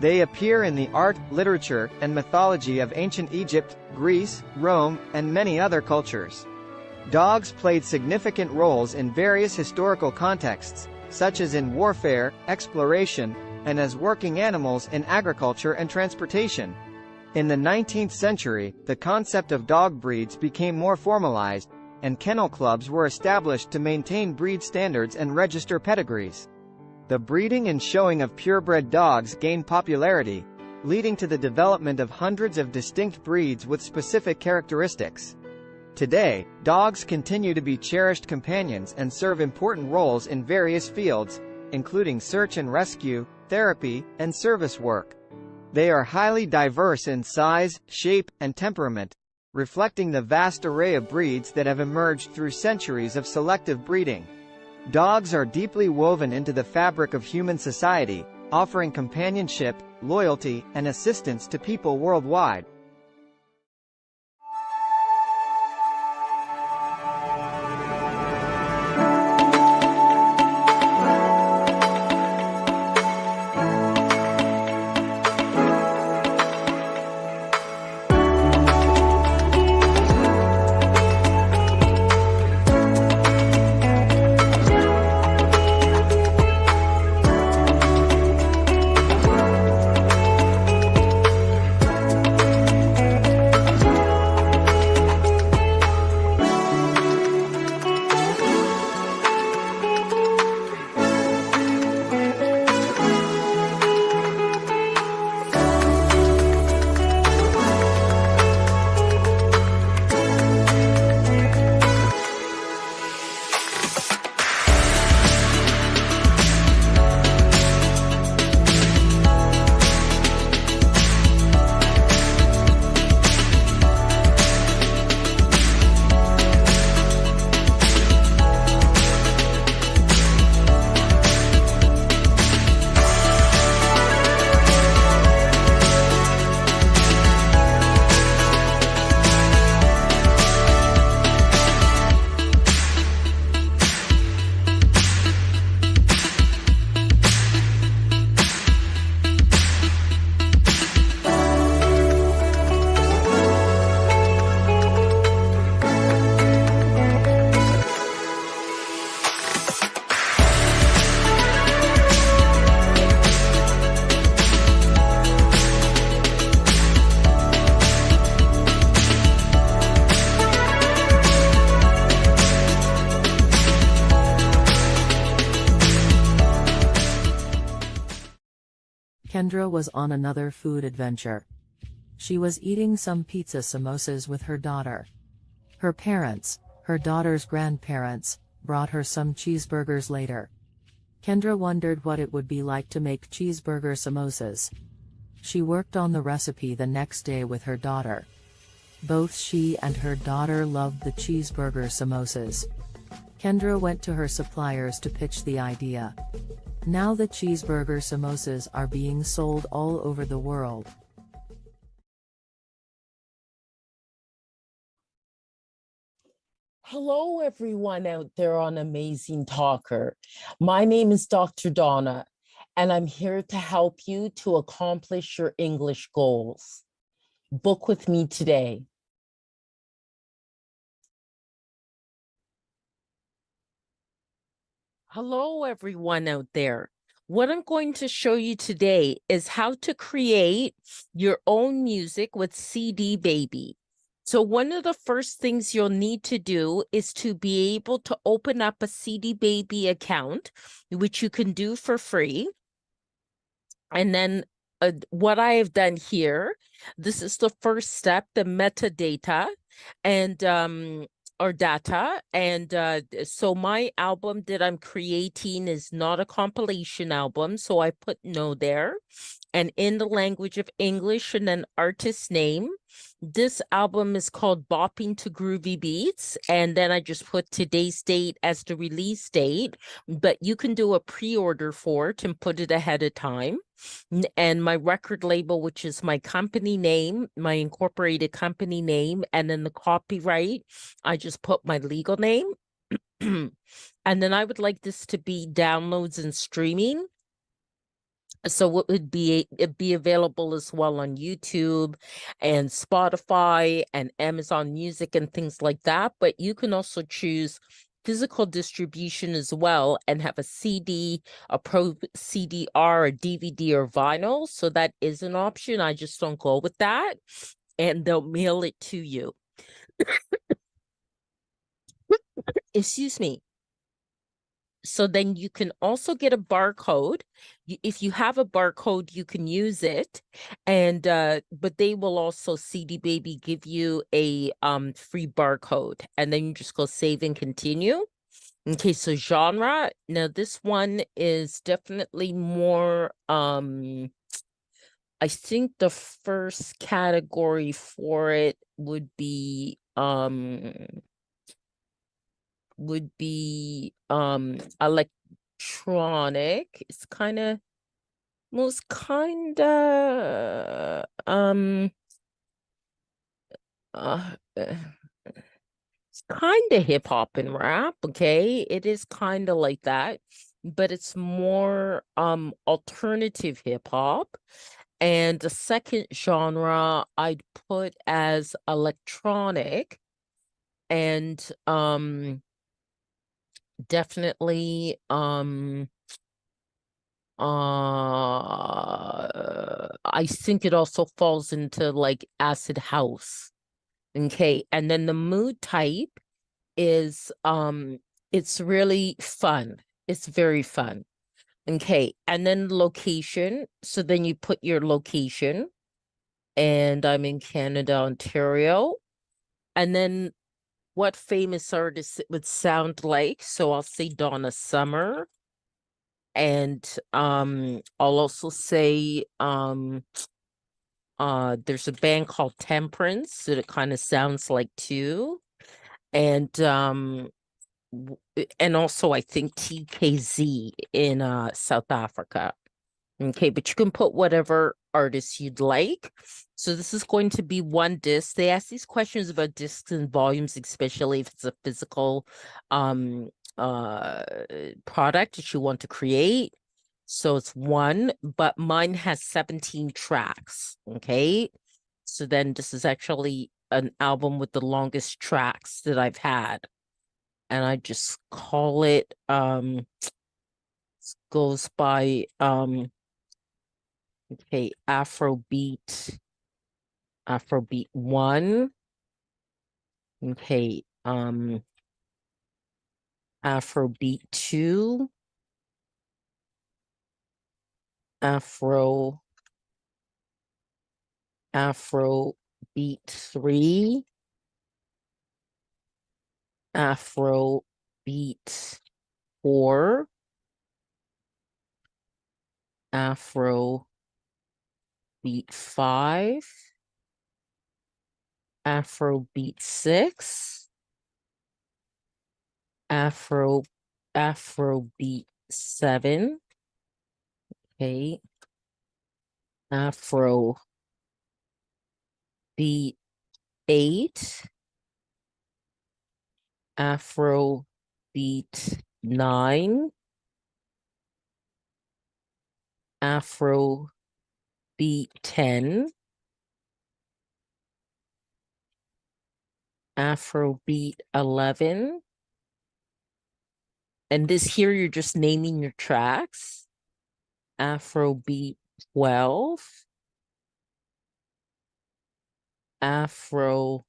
They appear in the art, literature, and mythology of ancient Egypt, Greece, Rome, and many other cultures. Dogs played significant roles in various historical contexts, such as in warfare, exploration, and as working animals in agriculture and transportation. In the 19th century, the concept of dog breeds became more formalized, and kennel clubs were established to maintain breed standards and register pedigrees. The breeding and showing of purebred dogs gained popularity, leading to the development of hundreds of distinct breeds with specific characteristics. Today, dogs continue to be cherished companions and serve important roles in various fields, including search and rescue, therapy, and service work. They are highly diverse in size, shape, and temperament, reflecting the vast array of breeds that have emerged through centuries of selective breeding. Dogs are deeply woven into the fabric of human society, offering companionship, loyalty, and assistance to people worldwide. Kendra was on another food adventure. She was eating some pizza samosas with her daughter. Her parents, her daughter's grandparents, brought her some cheeseburgers later. Kendra wondered what it would be like to make cheeseburger samosas. She worked on the recipe the next day with her daughter. Both she and her daughter loved the cheeseburger samosas. Kendra went to her suppliers to pitch the idea. Now the cheeseburger samosas are being sold all over the world. Hello, everyone out there on Amazing Talker. My name is Dr. Donna, and I'm here to help you to accomplish your English goals. Book with me today. Hello, everyone out there. What I'm going to show you today is how to create your own music with CD Baby. So one of the first things you'll need to do is to be able to open up a CD Baby account, which you can do for free. And then what I have done here, this is the first step, the metadata and or data. And so my album that I'm creating is not a compilation album. So I put no there. And in the language of English and then artist name. This album is called Bopping to Groovy Beats. And then I just put today's date as the release date. But you can do a pre-order for it and put it ahead of time. And my record label, which is my company name, my incorporated company name, and then the copyright, I just put my legal name. And then I would like this to be downloads and streaming. So it'd be available as well on YouTube and Spotify and Amazon Music and things like that. But you can also choose physical distribution as well and have a CD, a Pro CD-R, a DVD, or vinyl. So that is an option. I just don't go with that. And they'll mail it to you. Excuse me. So then you can also get a barcode. If you have a barcode, you can use it. And but they will also, CD Baby, give you a free barcode. And then you just go save and continue. Okay, so genre. Now this one is definitely more I think the first category for it would be electronic. It's kind of most kind of it's kind of hip hop and rap. Okay, it is kind of like that, but it's more alternative hip hop. And the second genre I'd put as electronic, and definitely I think it also falls into like acid house. Okay, and then the mood type is it's really fun. It's very fun. Okay, and then location. So then you put your location, and I'm in Canada, Ontario. And then what famous artist it would sound like. So I'll say Donna Summer. And I'll also say there's a band called Temperance that it kind of sounds like too. And also I think TKZ in South Africa. Okay, but you can put whatever artist you'd like. So this is going to be one disc. They ask these questions about discs and volumes, especially if it's a physical product that you want to create. So it's one, but mine has 17 tracks. Okay, so then this is actually an album with the longest tracks that I've had, and I just call it goes by okay, Afrobeat 1. Okay, Afrobeat 2. Afrobeat 3. Afrobeat 4. Afrobeat 5. Afrobeat 6. Afrobeat 7. Okay. Afrobeat 8. Afrobeat 9. Afrobeat 10. Afrobeat 11. And this here, you're just naming your tracks. Afrobeat 12, Afrobeat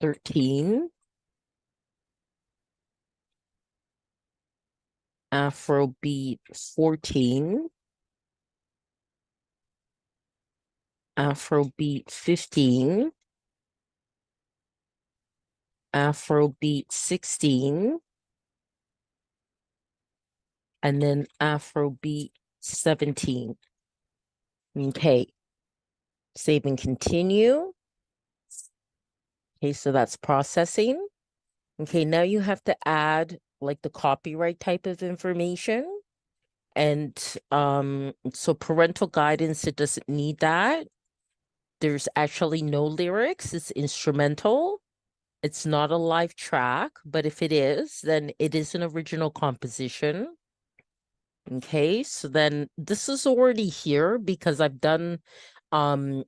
13, Afrobeat 14, Afrobeat 15, Afrobeat 16, and then Afrobeat 17. Okay, save and continue. Okay, so that's processing. Okay, now you have to add like the copyright type of information. And so parental guidance, it doesn't need that. There's actually no lyrics, it's instrumental. It's not a live track, but if it is, then it is an original composition. Okay, so then this is already here because I've done other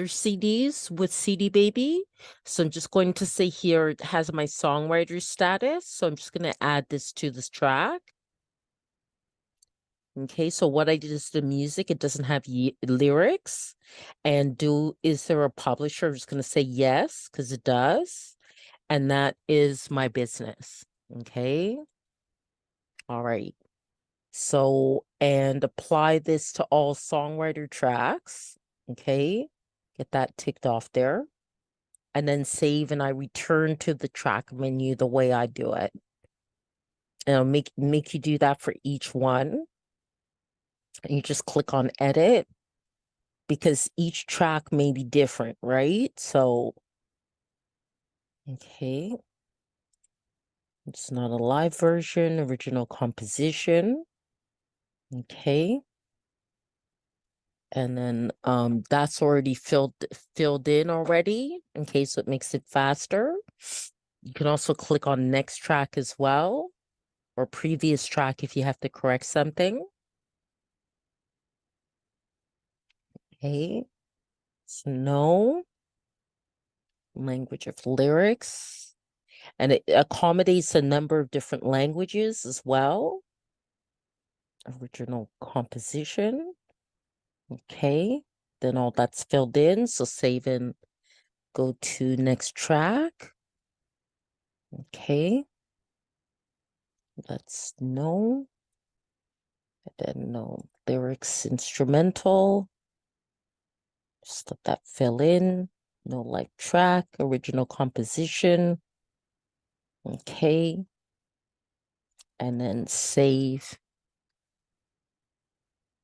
CDs with CD Baby. So I'm just going to say here it has my songwriter status. So I'm just going to add this to this track. Okay, so what I did is the music, it doesn't have lyrics. And is there a publisher? I'm just going to say yes, because it does. And that is my business. Okay. All right. So, and apply this to all songwriter tracks. Okay. Get that ticked off there. And then save, and I return to the track menu the way I do it. And I'll make you do that for each one. And you just click on edit because each track may be different, right? So, okay. It's not a live version, original composition. Okay. And then that's already filled in already. Okay, so it makes it faster. You can also click on next track as well, or previous track if you have to correct something. Okay, so no language of lyrics, and it accommodates a number of different languages as well. Original composition. Okay, then all that's filled in, so save and go to next track. Okay, that's no, and then no lyrics, instrumental. Just let that fill in. No live track, original composition. Okay, and then save.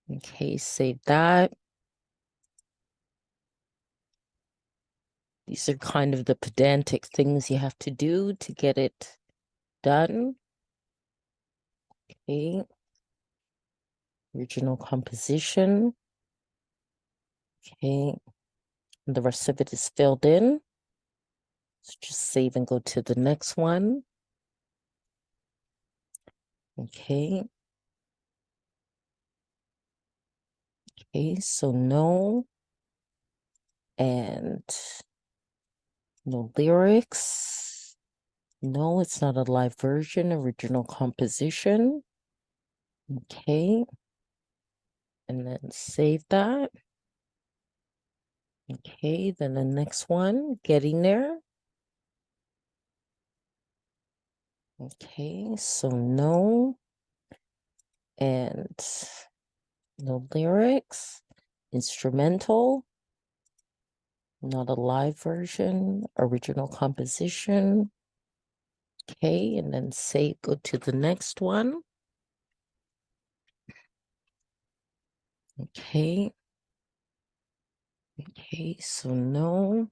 Okay, save that. These are kind of the pedantic things you have to do to get it done. Okay. Original composition. Okay. And the rest of it is filled in. So just save and go to the next one. Okay. Okay, so no. And no lyrics. No, it's not a live version, original composition. Okay. And then save that. Okay, then the next one, getting there. Okay, so no. And no lyrics. Instrumental. Not a live version, original composition. Okay, and then save, go to the next one. Okay. Okay, so no.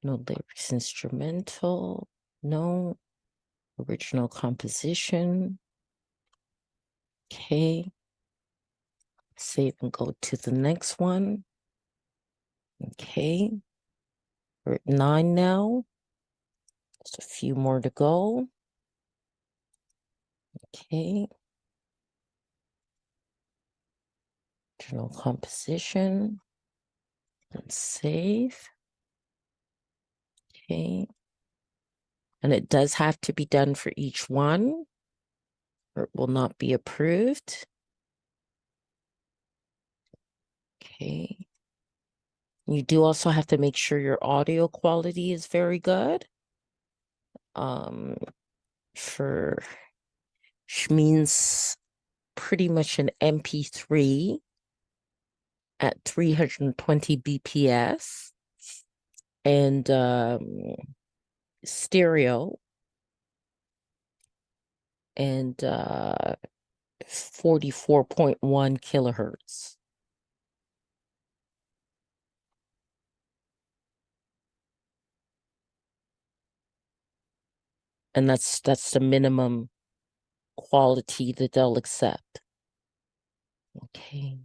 No lyrics, instrumental. No. Original composition. Okay. Save and go to the next one. Okay. We're at 9 now. Just a few more to go. Okay. Original composition. And save. Okay. And it does have to be done for each one, or it will not be approved. Okay. You do also have to make sure your audio quality is very good. For which means pretty much an MP3 at 320 BPS and stereo and 44.1 kilohertz. And that's the minimum quality that they'll accept. Okay.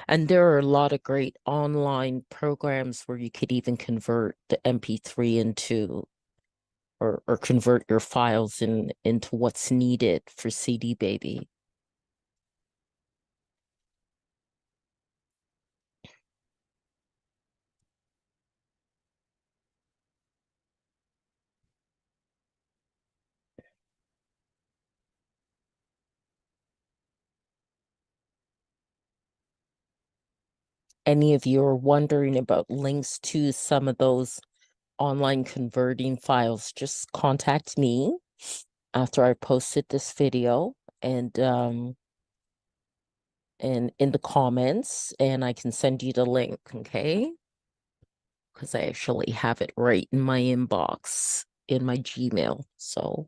And there are a lot of great online programs where you could even convert the MP3 into or convert your files into what's needed for CD Baby. Any of you are wondering about links to some of those online converting files, just contact me after I posted this video and in the comments, and I can send you the link, okay? Because I actually have it right in my inbox in my Gmail. So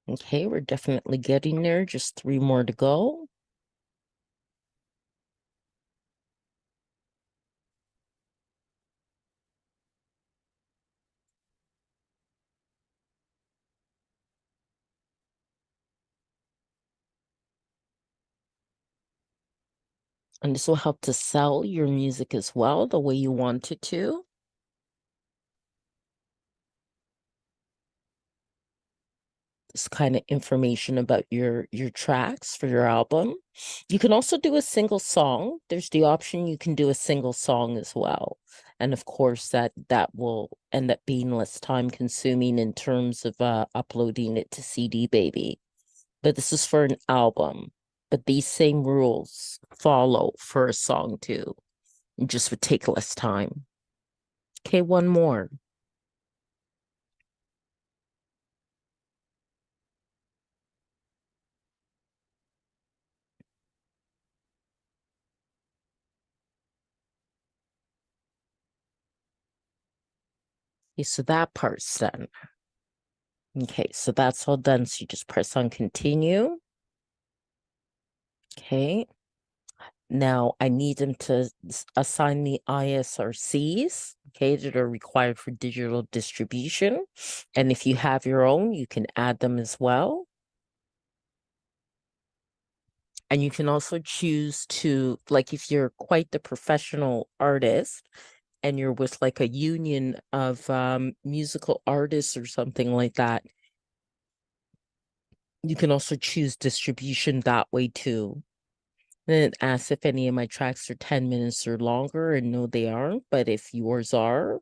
okay, we're definitely getting there. Just 3 more to go. And this will help to sell your music as well, the way you want it to. This kind of information about your tracks for your album. You can also do a single song. There's the option you can do a single song as well. And of course that will end up being less time consuming in terms of uploading it to CD Baby. But this is for an album. But these same rules follow for a song too. It just would take less time. Okay, one more. Okay, so that part's done. Okay, so that's all done. So you just press on continue. Okay. Now I need them to assign the ISRCs, okay, that are required for digital distribution. And if you have your own, you can add them as well. And you can also choose to, like, if you're quite the professional artist and you're with like a union of musical artists or something like that, you can also choose distribution that way too. And it asks if any of my tracks are 10 minutes or longer, and no, they aren't. But if yours are,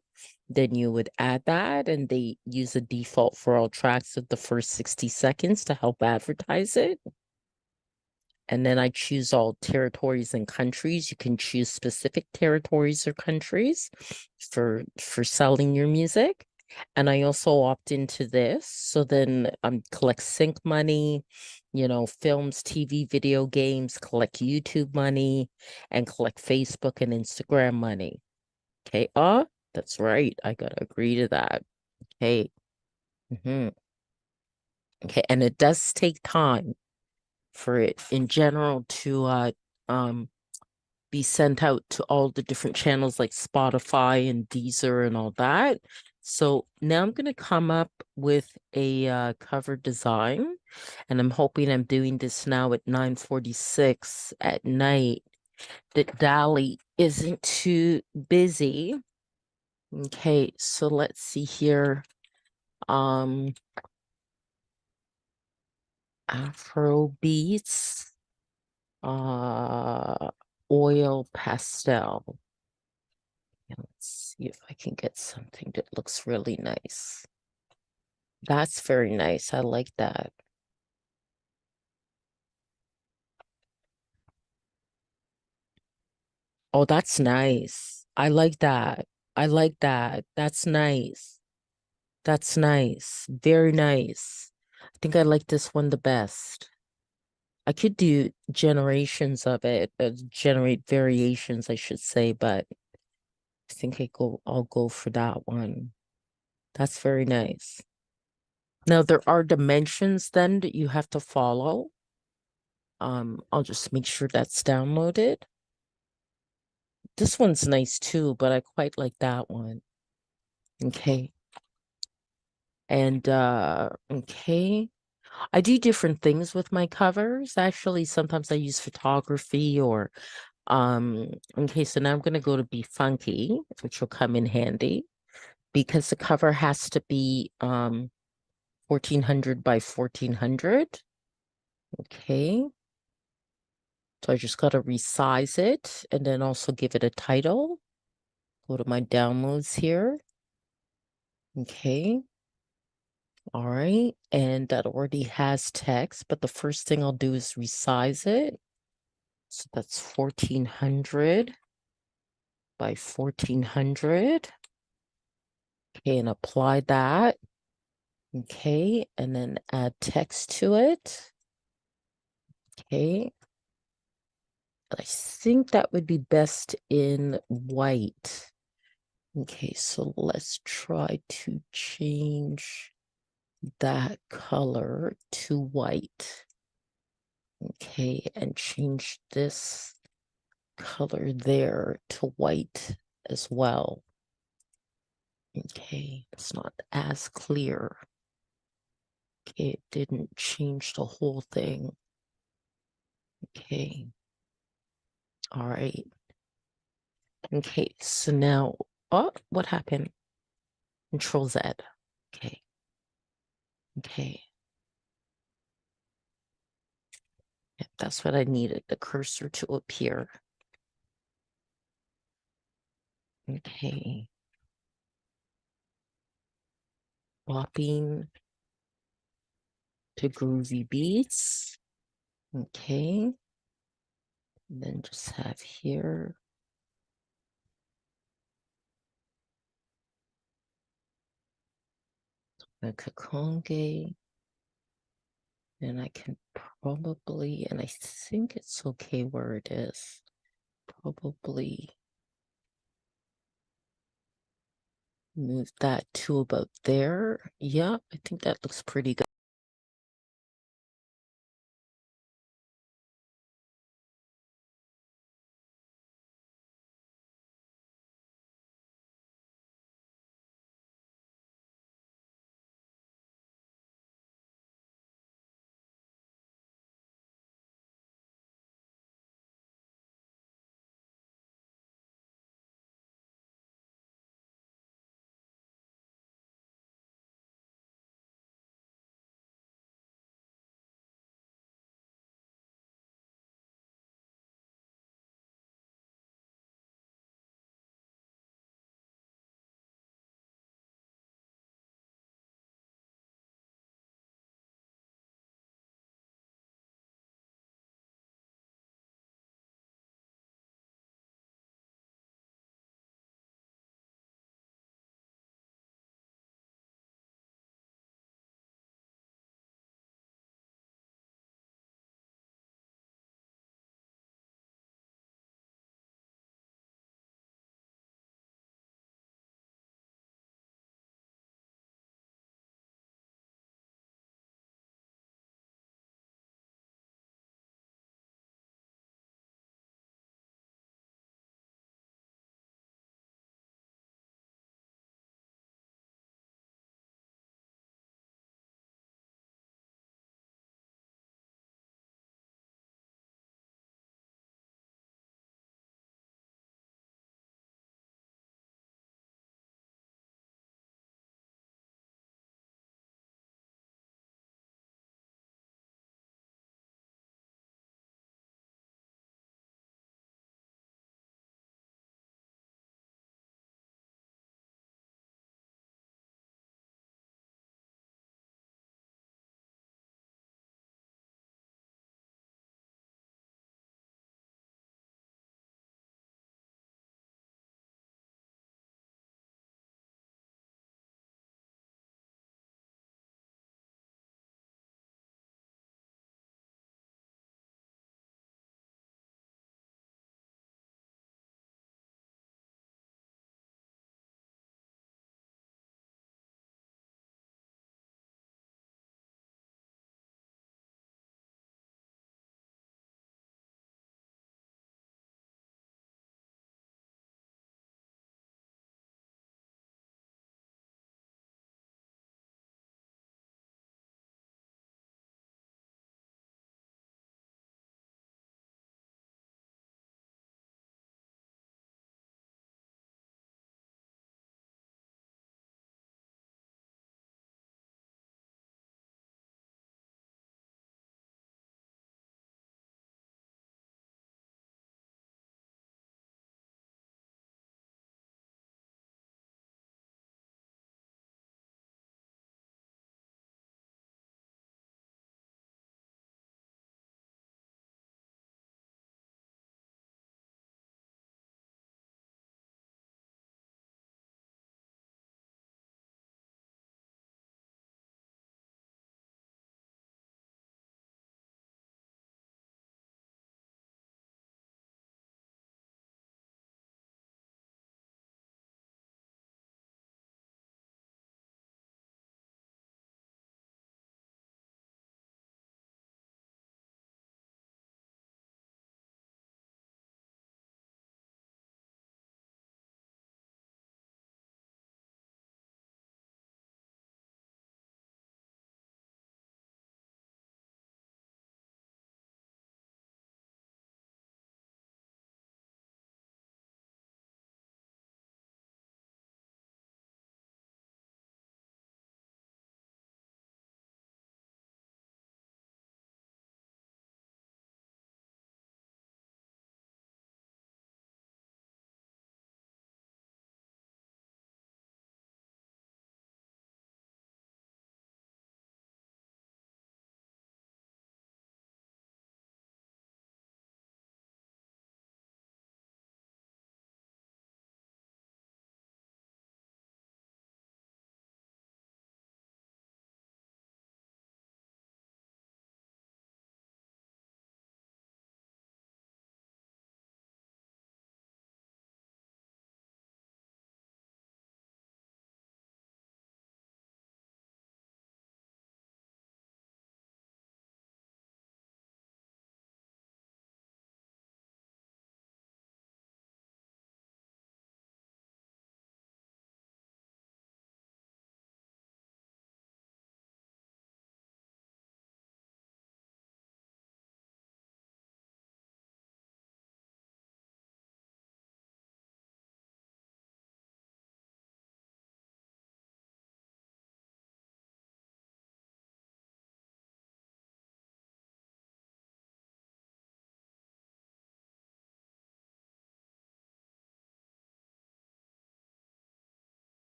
then you would add that, and they use a default for all tracks of the first 60 seconds to help advertise it. And then I choose all territories and countries. You can choose specific territories or countries for selling your music. And I also opt into this. So then collect sync money, films, TV, video games, collect YouTube money, and collect Facebook and Instagram money. Okay. That's right. I gotta agree to that. Okay. Okay. And it does take time for it in general to be sent out to all the different channels like Spotify and Deezer and all that. So now I'm going to come up with a cover design, and I'm hoping I'm doing this now at 9:46 at night that Dolly isn't too busy. Okay, so let's see here. Afro beats, oil pastel. And let's see if I can get something that looks really nice. That's very nice. I like that. Oh, that's nice. I like that. I like that. That's nice. That's nice. Very nice. I think I like this one the best. I could do generations of it, generate variations, I should say, but I think I'll go for that one. That's very nice. Now there are dimensions then that you have to follow. I'll just make sure that's downloaded. This one's nice too, but I quite like that one. Okay. And okay. I do different things with my covers. Actually, sometimes I use photography or okay, so now I'm gonna go to Be Funky, which will come in handy because the cover has to be 1400 by 1400. Okay. So I just got to resize it and then also give it a title. Go to my downloads here. Okay. All right. And that already has text, but the first thing I'll do is resize it. So that's 1400 by 1400. Okay, and apply that. Okay, and then add text to it. Okay. I think that would be best in white. Okay, so let's try to change that color to white. Okay, and change this color there to white as well. Okay, it's not as clear. Okay, it didn't change the whole thing. Okay. All right. Okay, so now, oh, what happened? Control Z. Okay. Okay. Yep, that's what I needed, the cursor to appear. Okay. Swapping to groovy beats. Okay. And then just have here. Donna Kakonge. And I can probably, and I think it's okay where it is. Probably move that to about there. Yeah, I think that looks pretty good.